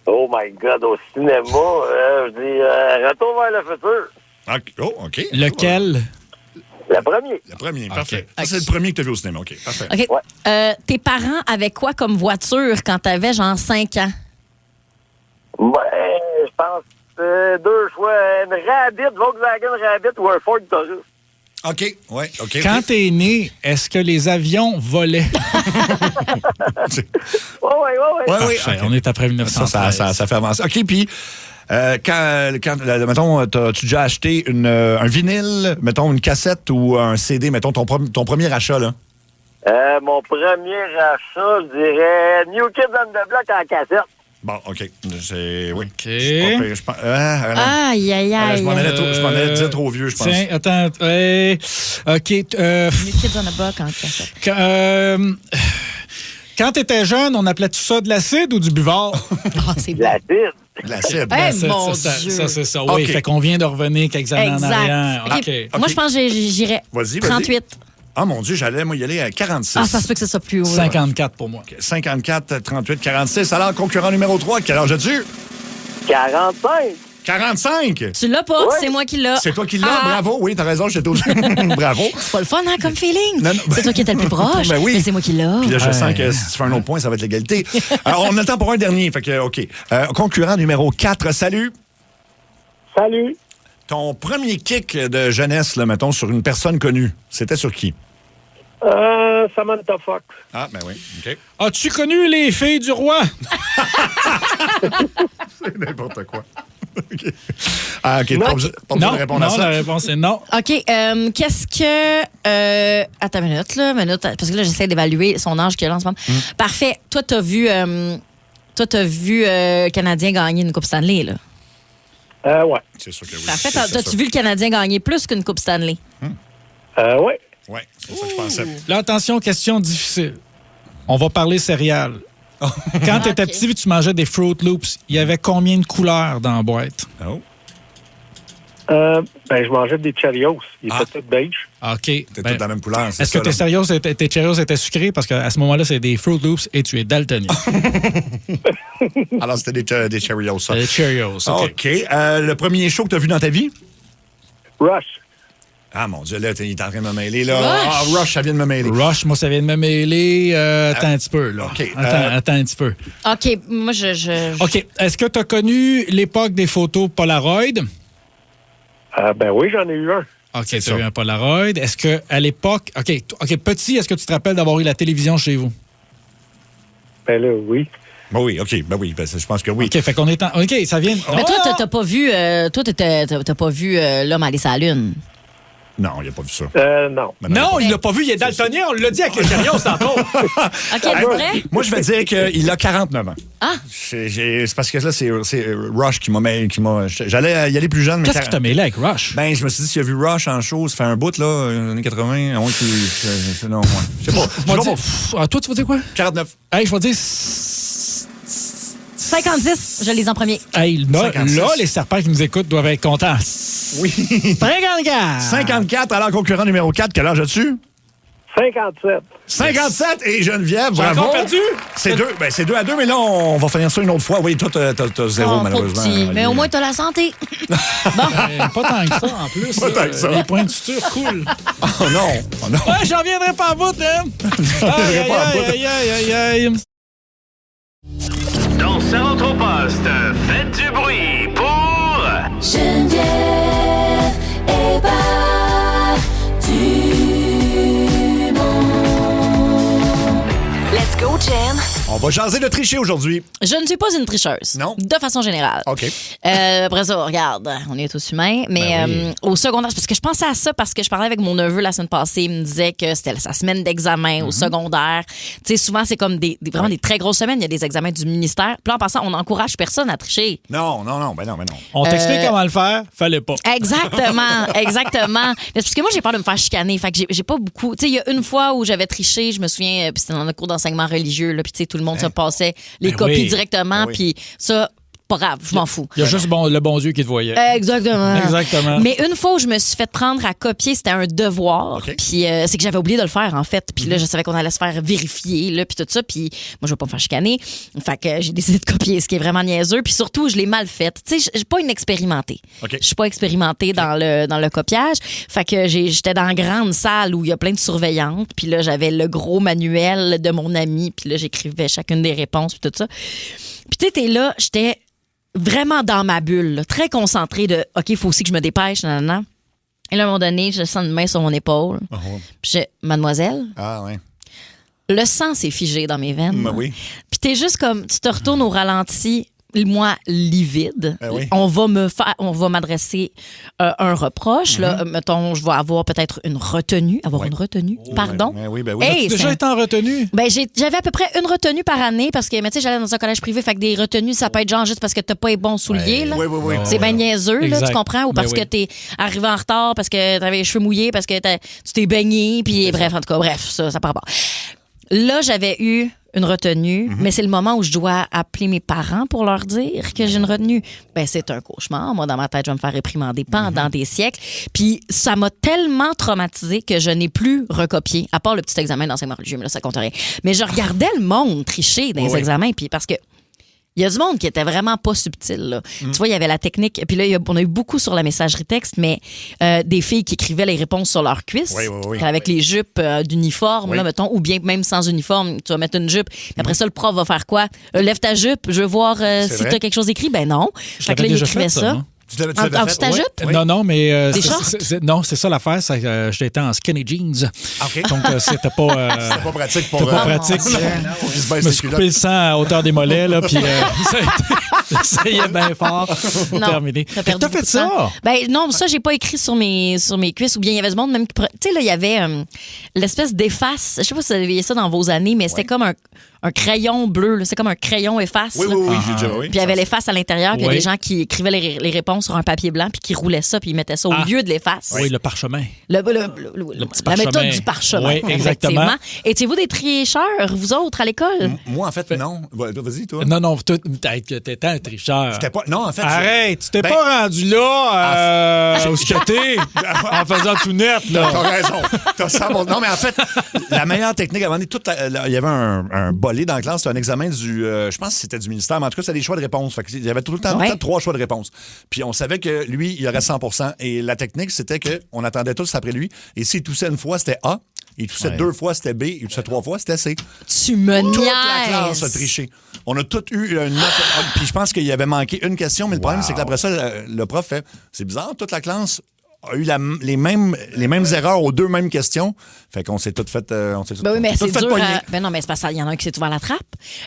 Oh my God, au cinéma, je dis Retour vers le futur. Oh, OK. Lequel? Le premier. Le premier, parfait. OK. Ça, c'est le premier que tu as vu au cinéma. OK, parfait. OK. Tes parents avaient quoi comme voiture quand t'avais genre 5 ans? Je pense deux choix. Une Rabbit, Volkswagen Rabbit ou un Ford Taurus. OK, ouais, OK. Quand t'es né, est-ce que les avions volaient? Oui. Oui, Parfait, on est après 1913. ça fait avancer. OK, puis mettons, as-tu déjà acheté un vinyle, mettons, une cassette ou un CD, mettons, ton premier achat, là? Mon premier achat, je dirais New Kids on the Block en cassette. Bon, OK. Oui. OK. Aïe, aïe, aïe. Je m'en allais dire trop vieux, je pense. Tiens, attends. OK. New Kids on the Block en cassette. Quand t'étais jeune, on appelait tout ça de l'acide ou du buvard? Ah, c'est bon. L'acide. Eh, mon Dieu. Ça, c'est ça. Oui, OK. fait qu'on vient de revenir quelques années en arrière. OK. OK. Moi, je pense que j'irais Vas-y. 38. Ah, mon Dieu, j'allais, moi, y aller à 46. Ah, ça se peut que ce soit plus haut. 54 pour moi. 54, 38, 46. Alors, concurrent numéro 3, quel âge as-tu? 45. 45! Tu l'as pas, c'est moi qui l'ai. C'est toi qui l'as, bravo. Oui, t'as raison, j'étais au... Bravo. C'est pas le fun, hein, comme feeling? Non. C'est toi qui étais le plus proche, Ben oui. mais c'est moi qui l'ai. Puis là, je sens que si tu fais un autre point, ça va être l'égalité. Alors, on a le temps pour un dernier, fait que, OK. Concurrent numéro 4, salut. Salut. Ton premier kick de jeunesse, là, mettons, sur une personne connue, c'était sur qui? Samantha Fox. Ah, ben oui, OK. As-tu connu les filles du roi? C'est n'importe quoi. OK. Ah, OK, Non. pas besoin de répondre à ça. Non, la réponse est non. OK, qu'est-ce que... attends une minute, parce que là, j'essaie d'évaluer son âge qu'il a là en ce moment. Parfait. Toi, t'as vu Canadien gagner une Coupe Stanley, là? Ouais. C'est sûr que oui. Parfait. T'as-tu vu le Canadien gagner plus qu'une Coupe Stanley? Ouais. Oui, c'est ça que je pensais. Là, attention, question difficile. On va parler céréales. Quand tu étais petit, tu mangeais des Fruit Loops. Il y avait combien de couleurs dans la boîte? Oh. Je mangeais des Cheerios. Ils étaient tous beige. OK. T'es tous de la même couleur. Est-ce que tes Cheerios étaient sucrés? Parce qu'à ce moment-là, c'est des Fruit Loops et tu es daltonien. Alors, c'était des Cheerios, ça. Des Cheerios, OK. Le premier show que tu as vu dans ta vie? Rush. Ah, mon Dieu, là, il est en train de me mêler, là. Rush, ça vient de me mêler. Rush, moi, ça vient de me mêler. Attends un petit peu, là. OK. Attends un petit peu. OK, moi, je... OK. Est-ce que tu as connu l'époque des photos Polaroid? Oui, j'en ai eu un. OK, tu as eu un Polaroid. Est-ce qu'à l'époque... OK, petit, est-ce que tu te rappelles d'avoir eu la télévision chez vous? Ben là, oui. Ben oui, OK. Ben oui, je pense que oui. OK, fait qu'on est en... OK, ça vient... Mais toi, t'as pas vu... t'as pas vu l'homme aller sur la Lune? Non, il n'a pas vu ça. Non. Non, il l'a pas vu, il est daltonien, on l'a dit avec les Cheerios tantôt. OK, vrai? Moi, je vais dire qu'il a 49 ans. Ah! C'est parce que là, c'est Rush qui m'a... J'allais y aller plus jeune. Qu'est-ce que tu as mêlé avec Rush? Ben, je me suis dit, s'il a vu Rush en show, ça fait un bout, là, années 80, non, ouais. Je sais pas. Toi, tu vas dire quoi? 49. Hey, je vais dire... 50-10, je les en premier. Hey, là, les serpents qui nous écoutent doivent être contents. Oui. 54. 54, alors concurrent numéro 4, quel âge as-tu? 57. 57 et Geneviève, J'ai bravo. encore perdu? C'est 2-2, mais là, on va finir ça une autre fois. Oui, toi, t'as 0, malheureusement. Petit. Mais au moins, t'as la santé. Bon. Pas tant que ça, en plus. Pas tant que ça. Les points de suture coulent. Oh non. Ouais, j'en viendrai pas à bout, hein. Aïe. Dans Centre au Poste, faites du bruit pour... Geneviève et Let's go, Jen. On va jaser de tricher aujourd'hui. Je ne suis pas une tricheuse. Non. De façon générale. OK. Après ça, regarde, on est tous humains. Mais au secondaire, parce que je pensais à ça parce que je parlais avec mon neveu la semaine passée. Il me disait que c'était sa semaine d'examen au secondaire. Tu sais, souvent, c'est comme vraiment des très grosses semaines. Il y a des examens du ministère. Puis là, en passant, on n'encourage personne à tricher. Non. Ben non. On t'explique comment le faire, fallait pas. Exactement. Mais c'est parce que moi, j'ai peur de me faire chicaner. Fait que j'ai pas beaucoup. Tu sais, il y a une fois où j'avais triché, je me souviens, puis c'était dans le cours d'enseignement religieux, là, puis tu sais, tout le monde se passait les copies directement, puis ça, pas grave, je m'en fous. Il y a juste le bon Dieu qui te voyait. Exactement. Mais une fois où je me suis fait prendre à copier, c'était un devoir. Puis c'est que j'avais oublié de le faire, en fait. Puis là, je savais qu'on allait se faire vérifier, là, puis tout ça. Puis moi, je veux pas me faire chicaner. Fait que j'ai décidé de copier, ce qui est vraiment niaiseux. Puis surtout, je l'ai mal fait. Tu sais, je suis pas une expérimentée. Je suis pas expérimentée dans le copiage. Fait que j'étais dans une grande salle où il y a plein de surveillantes. Puis là, j'avais le gros manuel de mon ami. Puis là, j'écrivais chacune des réponses, puis tout ça. Puis tu sais, t'es là, j'étais vraiment dans ma bulle, là, très concentrée de OK, il faut aussi que je me dépêche, nanana. Et là, à un moment donné, je sens une main sur mon épaule. Puis j'ai mademoiselle. Ah, ouais. Le sang s'est figé dans mes veines. Ben oui. Puis t'es juste comme, tu te retournes au ralenti, moi, livide. Ben oui. On va m'adresser un reproche. Là. Mettons, je vais avoir peut-être une retenue. Une retenue, pardon. Ben oui. Hey, As-tu déjà été en retenue? Ben, j'avais à peu près une retenue par année parce que, tu sais, j'allais dans un collège privé, fait que des retenues, ça peut être genre juste parce que t'as pas les bons souliers. Là. Oui. C'est bien niaiseux, là, Exact. tu comprends? Ou parce que t'es arrivé en retard, parce que t'avais les cheveux mouillés, parce que tu t'es baigné, puis bref, en tout cas, ça part pas. Là, j'avais eu une retenue, mais c'est le moment où je dois appeler mes parents pour leur dire que j'ai une retenue. Ben, c'est un cauchemar. Moi, dans ma tête, je vais me faire réprimander pendant des siècles. Puis ça m'a tellement traumatisée que je n'ai plus recopié, à part le petit examen d'enseignement religieux, mais là, ça compte rien. Mais je regardais le monde tricher dans les examens, puis parce que Il y a du monde qui était vraiment pas subtil. Là. Tu vois, il y avait la technique. Puis là, on a eu beaucoup sur la messagerie texte, mais des filles qui écrivaient les réponses sur leurs cuisses. Avec les jupes d'uniforme, là, mettons, ou bien même sans uniforme, tu vas mettre une jupe. Puis après ça, le prof va faire quoi? Lève ta jupe, je veux voir si tu as quelque chose écrit. Ben non. Fait que là, il écrivait ça. Tu l'avais fait? Ta jupe? Non, mais... Des shorts? Non, c'est ça l'affaire. J'étais en skinny jeans. Donc, c'était pas... C'était pas pratique pour... C'était pas pratique. Faut qu'il se baisse Je me les suis culottes. coupé le sang à hauteur des mollets, là, puis ça y est bien fort. Non, Terminé. t'as perdu T'as beaucoup fait de ça? temps. Ben non, ça, j'ai pas écrit sur mes cuisses. Ou bien il y avait du monde même qui... Tu sais, là, il y avait l'espèce d'efface. Je sais pas si vous avez vu ça dans vos années, mais c'était comme un crayon bleu. là. C'est comme un crayon efface. Oui, là. oui, j'ai déjà, oui. Puis il y avait l'efface à l'intérieur, puis il y a Oui. des gens qui écrivaient les réponses sur un papier blanc, puis qui roulaient ça, puis ils mettaient ça au lieu de l'efface. Oui, le parchemin. Le petit la parchemin. méthode du parchemin. Oui, exactement. Effectivement. Étiez-vous des tricheurs, vous autres, à l'école? Moi, en fait, non. Vas-y, toi. Non, t'étais un tricheur. J'étais pas... Non, en fait... Arrête, tu t'es Ben- pas rendu là où ce que t'es en faisant tout net, là. T'as raison. T'as ça, non, mais en fait, la meilleure technique, avant, il y avait un bolé dans la classe, c'était un examen du... je pense que c'était du ministère, mais en tout cas, c'était des choix de réponse. Fait il y avait tout le temps 3 choix de réponse. Puis on savait que lui, il aurait 100%. Et la technique, c'était qu'on attendait tous après lui. Et s'il toussait une fois, c'était A. Il toussait 2 fois, c'était B. Il toussait 3 fois, c'était C. Tu me Toute la classe a niaises. triché. On a tous eu une note. Puis je pense qu'il y avait manqué une question, mais le problème, c'est qu'après ça, le prof fait c'est bizarre, toute la classe a eu les mêmes erreurs aux 2 mêmes questions. Fait qu'on s'est toutes fait. On s'est Ben oui, mais toutes c'est fait dur. pogner. Ben non, mais c'est parce qu'il y en a un qui s'est ouvert la trappe.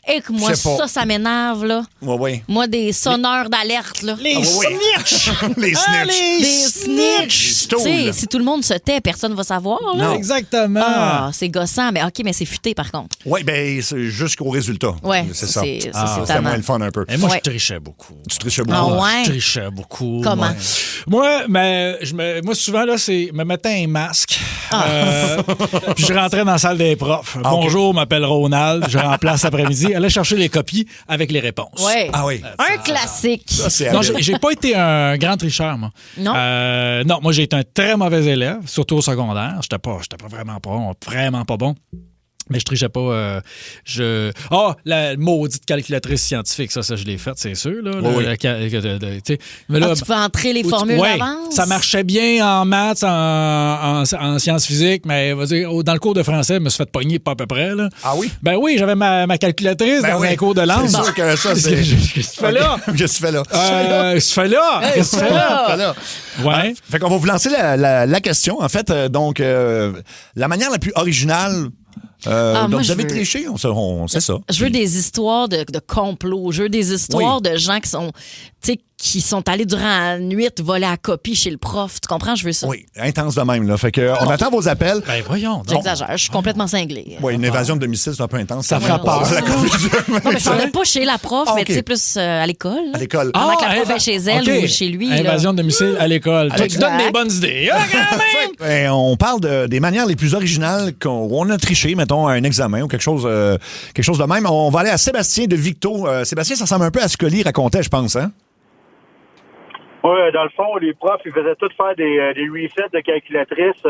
Et que moi, Je sais pas. ça m'énerve, là. Ouais. Moi, des sonneurs d'alerte, là. Les snitch! Les snitch. Des snitch! stools. Tu sais, si tout le monde se tait, personne ne va savoir, là. Non. Exactement. Ah, c'est gossant. Mais OK, mais c'est futé, par contre. Oui, ben c'est jusqu'au résultat. Ouais, c'est ça. c'est C'était tannant. moins le fun un peu. Et moi, Ouais. je trichais beaucoup. Tu trichais beaucoup. Ah ouais? Je trichais beaucoup. Comment? Moi, moi, souvent, là, c'est me mettre un masque. Puis je rentrais dans la salle des profs. Bonjour, je m'appelle Ronald. Je remplace l'après-midi. Allais chercher les copies avec les réponses. Ouais. Ah oui. Un classique. Ça, c'est Non, habile. j'ai pas été un grand tricheur, moi. Non? Non, moi, j'ai été un très mauvais élève, surtout au secondaire. J'étais pas vraiment pas bon. Mais je trichais pas. La maudite calculatrice scientifique, ça je l'ai faite, c'est sûr. Là, Oui. Mais là, Tu peux entrer les formules ouais, d'avance? ça marchait bien en maths, en sciences physiques, mais dans le cours de français, je me suis fait pogner pas à peu près. Là. Ah oui? Ben oui, j'avais ma calculatrice dans un cours de langue. C'est sûr que ça, c'est... Qu'est-ce que tu fais là? Qu'est-ce que tu fais là? Qu'est-ce que tu fais là? Qu'est-ce que tu fais là? Ouais. Fait qu'on va vous lancer la question. En fait, donc, la manière la plus originale... moi, donc, vous je avez veux- triché, on sait ça. Je veux des histoires de complot. Je veux des histoires de gens qui sont allés durant la nuit voler à copie chez le prof. Tu comprends? Je veux ça. Oui, intense de même. Là. Fait que, on attend vos appels. Ben voyons. J'exagère. Je suis complètement cinglée. Oui, une évasion de domicile, c'est un peu intense. Ça fait peur. Non, mais je parlais pas chez la prof, Ah, mais ok. tu sais, plus à l'école. À l'école. Pendant que la prof est chez elle OK. ou chez lui. là. Invasion de domicile à l'école. Toi, tu Exact. donnes des bonnes idées. Ah, quand même! Ben, on parle des manières les plus originales où on a triché, mettons, à un examen ou quelque chose de même. On va aller à Sébastien de Victo. Sébastien, ça ressemble un peu à ce que Lee racontait, je pense, hein? Oui, dans le fond, les profs, ils faisaient tout faire des resets de calculatrices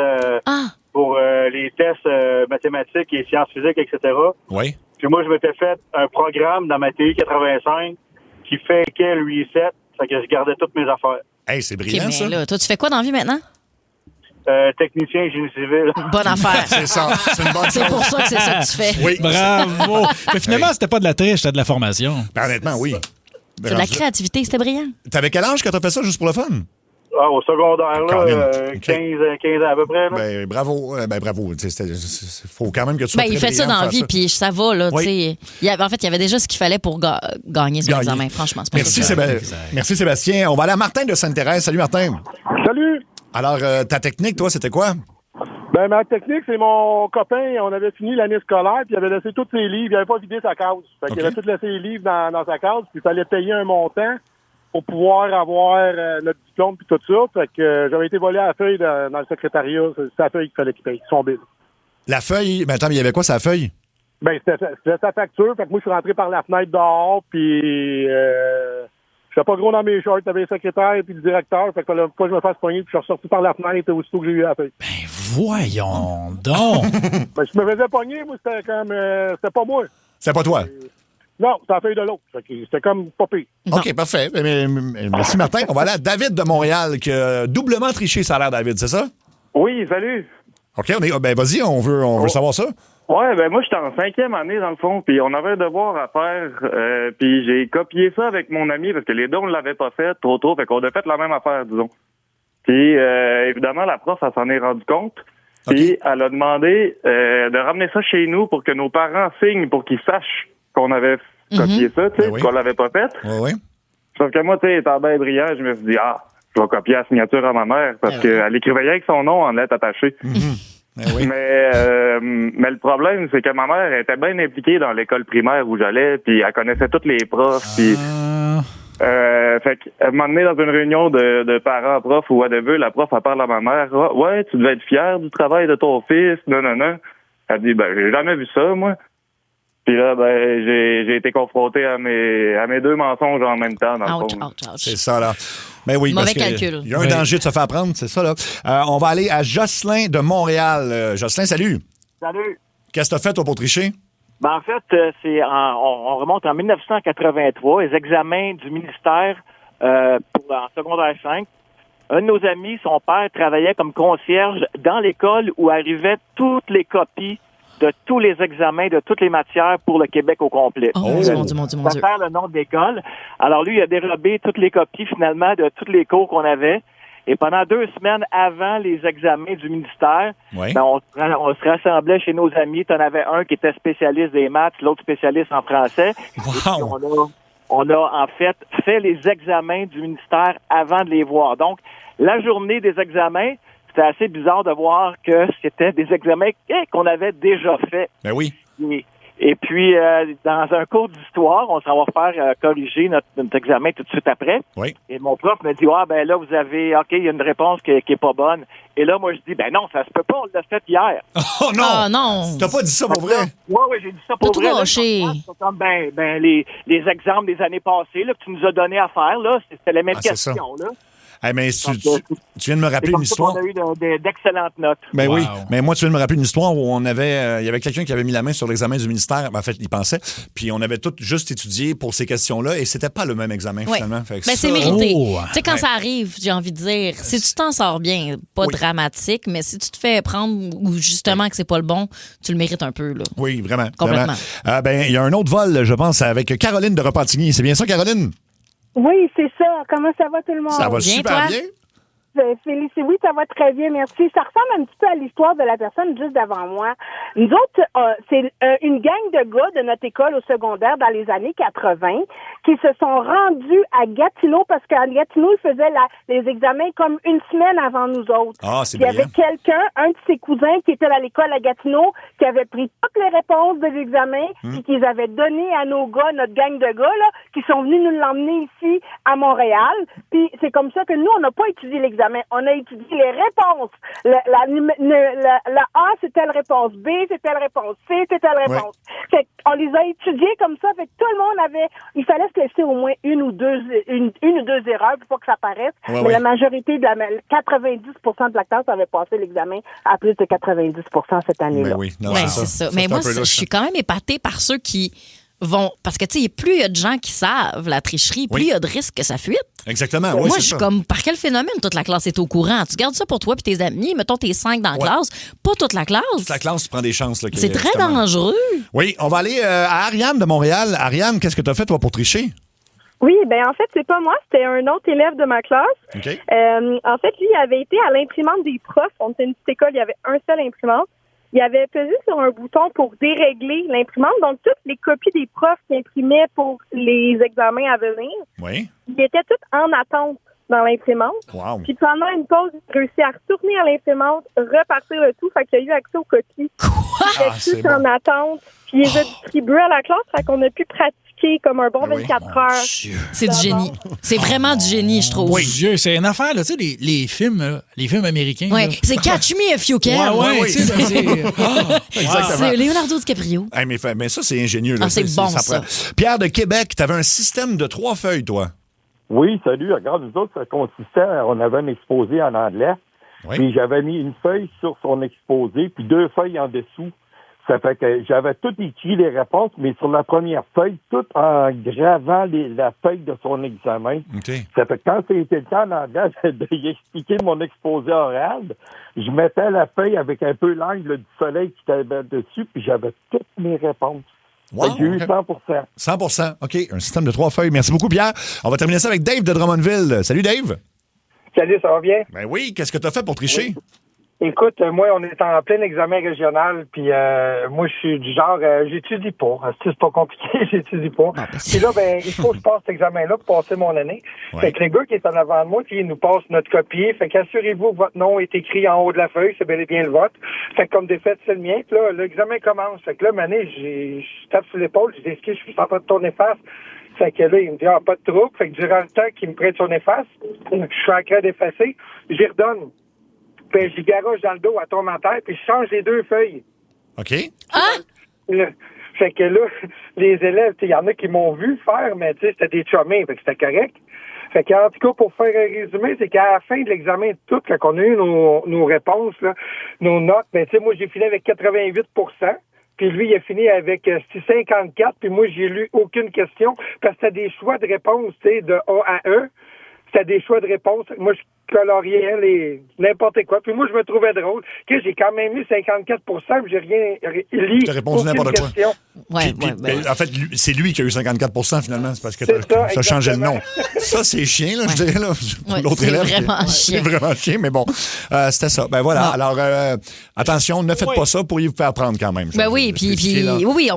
pour les tests mathématiques et sciences physiques, etc. Oui. Puis moi, je m'étais fait un programme dans ma TI 85 qui fait quel reset, fait que je gardais toutes mes affaires. Hey, c'est OK, brillant, mais ça. là, toi, tu fais quoi dans la vie maintenant? Technicien génie civil. Bonne affaire. C'est ça. C'est une bonne C'est chose. pour ça que c'est ça que tu fais. Oui. Bravo! Mais finalement, c'était pas de la triche, c'était de la formation. Ben, honnêtement, oui. C'est de la créativité, c'était brillant. T'avais quel âge quand t'as fait ça, juste pour le fun? Ah, au secondaire, là, Colin. 15 ans à peu près. Là. Ben, bravo. Bravo. Il faut quand même que tu sois Ben, il très fait ça brillant dans la pour vie, faire puis ça va, là, Oui. tu sais. En fait, il y avait déjà ce qu'il fallait pour gagner son Gagner. examen, franchement. C'est pas Merci, ça. Merci, Sébastien. On va aller à Martin de Sainte-Thérèse. Salut, Martin. Salut! Alors, ta technique, toi, c'était quoi? Ben, ma technique, c'est mon copain, on avait fini l'année scolaire, puis il avait laissé tous ses livres. Il avait pas vidé sa case. Fait qu'il avait tout laissé les livres dans sa case, puis il fallait payer un montant pour pouvoir avoir notre diplôme puis tout ça. Fait que j'avais été volé à la feuille dans le secrétariat. C'est la feuille qu'il fallait qu'il paye, son bill. La feuille. Ben, attends, mais il y avait quoi, sa feuille? Ben, c'était sa facture. Fait que moi, je suis rentré par la fenêtre dehors, puis j'étais pas gros dans mes shorts. T'avais le secrétaire puis le directeur. Fait que fallait pas que je me fasse pogner, puis je suis ressorti par la fenêtre aussitôt que j'ai eu la feuille. Voyons donc! Ben, je me faisais pogner, moi, c'était comme... c'était pas moi. C'est pas toi? Non, c'est la feuille de l'autre. C'était comme pas pire. OK, parfait. Merci, Martin. On va aller à David de Montréal, qui a doublement triché, ça a l'air, David, c'est ça? Oui, salut. OK, vas-y, on veut savoir ça. Ouais, ben moi, j'étais en 5e année, dans le fond, puis on avait un devoir à faire, puis j'ai copié ça avec mon ami, parce que les deux, on l'avait pas fait trop tôt, fait qu'on a fait la même affaire, disons. Puis, évidemment, la prof, elle s'en est rendue compte. Puis, elle a demandé de ramener ça chez nous pour que nos parents signent pour qu'ils sachent qu'on avait copié ça, tu sais, qu'on l'avait pas fait. Oui. Sauf que moi, tu sais, étant bien brillant, je me suis dit, je vais copier la signature à ma mère parce qu'elle écrivait avec son nom en lettres attachées. Mais le problème, c'est que ma mère était bien impliquée dans l'école primaire où j'allais, puis elle connaissait tous les profs, puis... fait qu'elle m'a emmené dans une réunion de parents-profs ou whatever. La prof, elle parle à ma mère. « Ouais, tu devais être fier du travail de ton fils. » Non. Elle dit, j'ai jamais vu ça, moi. Puis là, j'ai été confronté à mes deux mensonges en même temps, dans le fond. C'est ça, là. Mais oui, mauvais parce calcul. Il y a un danger de se faire prendre, c'est ça, là. On va aller à Jocelyn de Montréal. Jocelyn, salut. Salut. Qu'est-ce que t'as fait, toi, pour tricher? En fait, on remonte en 1983, les examens du ministère en secondaire 5. Un de nos amis, son père, travaillait comme concierge dans l'école où arrivaient toutes les copies de tous les examens, de toutes les matières pour le Québec au complet. Mon Dieu. Ça faire le nom de l'école. Alors lui, il a dérobé toutes les copies, finalement, de tous les cours qu'on avait. Et pendant 2 semaines avant les examens du ministère, on se rassemblait chez nos amis. T'en avais un qui était spécialiste des maths, l'autre spécialiste en français. Wow. On a en fait les examens du ministère avant de les voir. Donc, la journée des examens, c'était assez bizarre de voir que c'était des examens qu'on avait déjà faits. Ben oui. Et puis, dans un cours d'histoire, on s'en va faire corriger notre examen tout de suite après. Oui. Et mon prof me dit, là, vous avez, OK, il y a une réponse qui est pas bonne. Et là, moi, je dis, non, ça se peut pas, on l'a fait hier. Oh non! Ah non! T'as pas dit ça pour vrai? Oui, j'ai dit ça pour vrai. C'est comme, les exemples des années passées, là, que tu nous as donné à faire, là, c'était les mêmes questions, là. Mais tu viens de me rappeler une histoire. On a eu d'excellentes notes. Ben oui, mais moi, tu viens de me rappeler une histoire où il y avait quelqu'un qui avait mis la main sur l'examen du ministère. En fait, il pensait. Puis on avait tous juste étudié pour ces questions-là et c'était pas le même examen, finalement. Fait que c'est mérité. Tu sais, quand ça arrive, j'ai envie de dire, si tu t'en sors bien, pas dramatique, mais si tu te fais prendre ou justement que c'est pas le bon, tu le mérites un peu, là. Oui, vraiment. Complètement. Il y a un autre vol, je pense, avec Caroline de Repentigny. C'est bien ça, Caroline? Oui, c'est ça. Comment ça va tout le monde? Ça va super bien. Félix, oui, ça va très bien, merci. Ça ressemble un petit peu à l'histoire de la personne juste devant moi. Nous autres, c'est une gang de gars de notre école au secondaire dans les années 80 qui se sont rendus à Gatineau parce qu'à Gatineau, ils faisaient les examens comme une semaine avant nous autres. Ah, c'est bien. Il y avait quelqu'un, un de ses cousins qui était à l'école à Gatineau, qui avait pris toutes les réponses de l'examen et qu'ils avaient donné à nos gars, notre gang de gars, là, qui sont venus nous l'emmener ici à Montréal. Puis c'est comme ça que nous, on n'a pas étudié l'examen. On a étudié les réponses. La A, c'est telle réponse. B, c'est telle réponse. C, c'est telle réponse. Ouais. Fait on les a étudiés comme ça. Fait que tout le monde il fallait se laisser au moins une ou deux erreurs pour pas que ça paraisse. Mais la majorité 90% de la classe avait passé l'examen à plus de 90% cette année-là. Ben oui, c'est ça. Mais moi, je suis quand même épatée par ceux qui vont... Parce que, tu sais, plus il y a de gens qui savent la tricherie, plus il y a de risques que ça fuite. Exactement, moi, je suis comme, par quel phénomène toute la classe est au courant? Tu gardes ça pour toi et tes amis, mettons t'es 5 dans la classe, pas toute la classe. Toute la classe prend des chances. Là, c'est très dangereux. Oui, on va aller à Ariane de Montréal. Ariane, qu'est-ce que tu as fait, toi, pour tricher? Oui, en fait, c'est pas moi, c'était un autre élève de ma classe. Okay. En fait, lui, il avait été à l'imprimante des profs. On était une petite école, il y avait un seul imprimante. Il avait pesé sur un bouton pour dérégler l'imprimante. Donc, toutes les copies des profs qui imprimaient pour les examens à venir, ils étaient toutes en attente dans l'imprimante. Wow. Puis pendant une pause, il a réussi à retourner à l'imprimante, repartir le tout, fait qu'il a eu accès aux copies. Quoi? Ils étaient tous en attente. Puis il les a distribués à la classe, fait qu'on a pu pratiquer comme un bon 24 heures. C'est du génie. C'est vraiment du génie, je trouve. Oui, Dieu, c'est une affaire, là, tu sais, les films américains. Oui, c'est Catch Me If You Can. Oui. C'est Leonardo DiCaprio. Mais ça, c'est ingénieux. Là. C'est bon, ça. Pierre de Québec, tu avais un système de 3 feuilles, toi. Oui, salut. Regarde, nous autres, ça consistait, on avait un exposé en anglais. Oui. Puis j'avais mis une feuille sur son exposé, puis 2 feuilles en dessous Ça fait que j'avais tout écrit les réponses, mais sur la première feuille, tout en gravant la feuille de son examen. Okay. Ça fait que quand c'était le temps en anglais d'y expliquer mon exposé oral, je mettais la feuille avec un peu l'angle du soleil qui était dessus, puis j'avais toutes mes réponses. Wow, j'ai eu 100%. 100%. OK. Un système de 3 feuilles. Merci beaucoup, Pierre. On va terminer ça avec Dave de Drummondville. Salut, Dave. Salut, ça va bien? Ben oui. Qu'est-ce que tu as fait pour tricher? Oui. Écoute, moi, on est en plein examen régional, puis moi, je suis du genre, j'étudie pas. C'est pas compliqué, j'étudie pas. Puis là, ben, il faut que je passe cet examen-là pour passer mon année. Ouais. Fait que le gars qui est en avant de moi, puis il nous passe notre copie. Fait qu'assurez-vous que votre nom est écrit en haut de la feuille, c'est bel et bien le vôtre. Fait que comme des faits, c'est le mien. Puis là, l'examen commence. Fait que là, mané, je tape sur l'épaule, je dis, excuse, je suis en train de tourner face. Fait que là, il me dit, pas de trouble. Fait que durant le temps qu'il me prête son efface, je suis en train d'effacer, j'y redonne. Puis j'y garoche dans le dos, à tombe en terre, puis je change les 2 feuilles. OK. Fait que là, les élèves, il y en a qui m'ont vu faire, mais tu sais, c'était des chummés, fait que c'était correct. Fait qu'en tout cas, pour faire un résumé, c'est qu'à la fin de l'examen de tout, quand on a eu nos réponses, là, nos notes, ben tu sais, moi, j'ai fini avec 88%. Puis lui, il a fini avec 54, puis moi, j'ai lu aucune question, parce que c'était des choix de réponse, tu sais, de A à E. C'était des choix de réponse. Moi, je coloriais n'importe quoi. Puis moi, je me trouvais drôle que j'ai quand même eu 54 puis j'ai rien lu. Tu as répondu n'importe quoi. Ouais, en fait, c'est lui qui a eu 54 finalement. C'est parce que tu as changé le nom. Ça, c'est chien, là, je dirais. Là, l'autre élève. C'est vraiment chien. C'est vraiment chien, mais bon, c'était ça. Ben voilà. Alors, attention, ne faites pas ça. Pourriez vous faire prendre quand même. Ben oui, puis oui,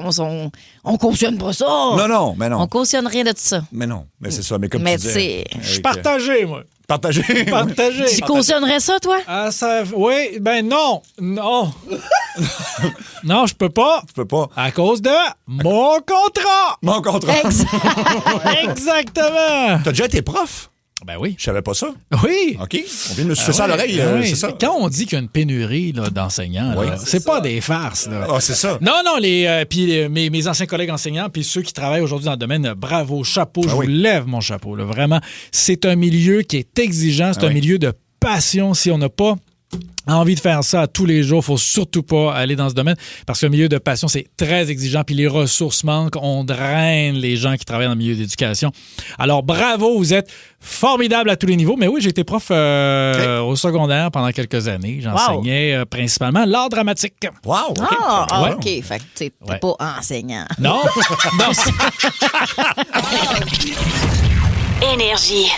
on cautionne pas ça. Non, mais non. On cautionne rien de tout ça. Mais non, mais c'est ça. Mais comme tu disais. Je suis partagé, moi. Partagé. Tu cautionnerais ça, toi? Oui, ben non. Non, je peux pas. Tu peux pas. À cause de mon contrat. Mon contrat. Exactement. T'as déjà été prof? Ben oui. Je savais pas ça. Oui. OK. On vient de me souffler ça à l'oreille, c'est ça? Quand on dit qu'il y a une pénurie là, d'enseignants, là, c'est pas des farces. Là. Ah, c'est ça. Non, puis mes anciens collègues enseignants, puis ceux qui travaillent aujourd'hui dans le domaine, bravo, chapeau, je vous lève mon chapeau. Là, vraiment, c'est un milieu qui est exigeant, c'est un milieu de passion. Si on n'a pas envie de faire ça tous les jours, il ne faut surtout pas aller dans ce domaine parce que le milieu de passion, c'est très exigeant puis les ressources manquent. On draine les gens qui travaillent dans le milieu d'éducation. Alors, bravo, vous êtes formidables à tous les niveaux. Mais oui, j'ai été prof au secondaire pendant quelques années. J'enseignais principalement l'art dramatique. Wow! OK. Fait que tu n'es pas enseignant. Non. Énergie.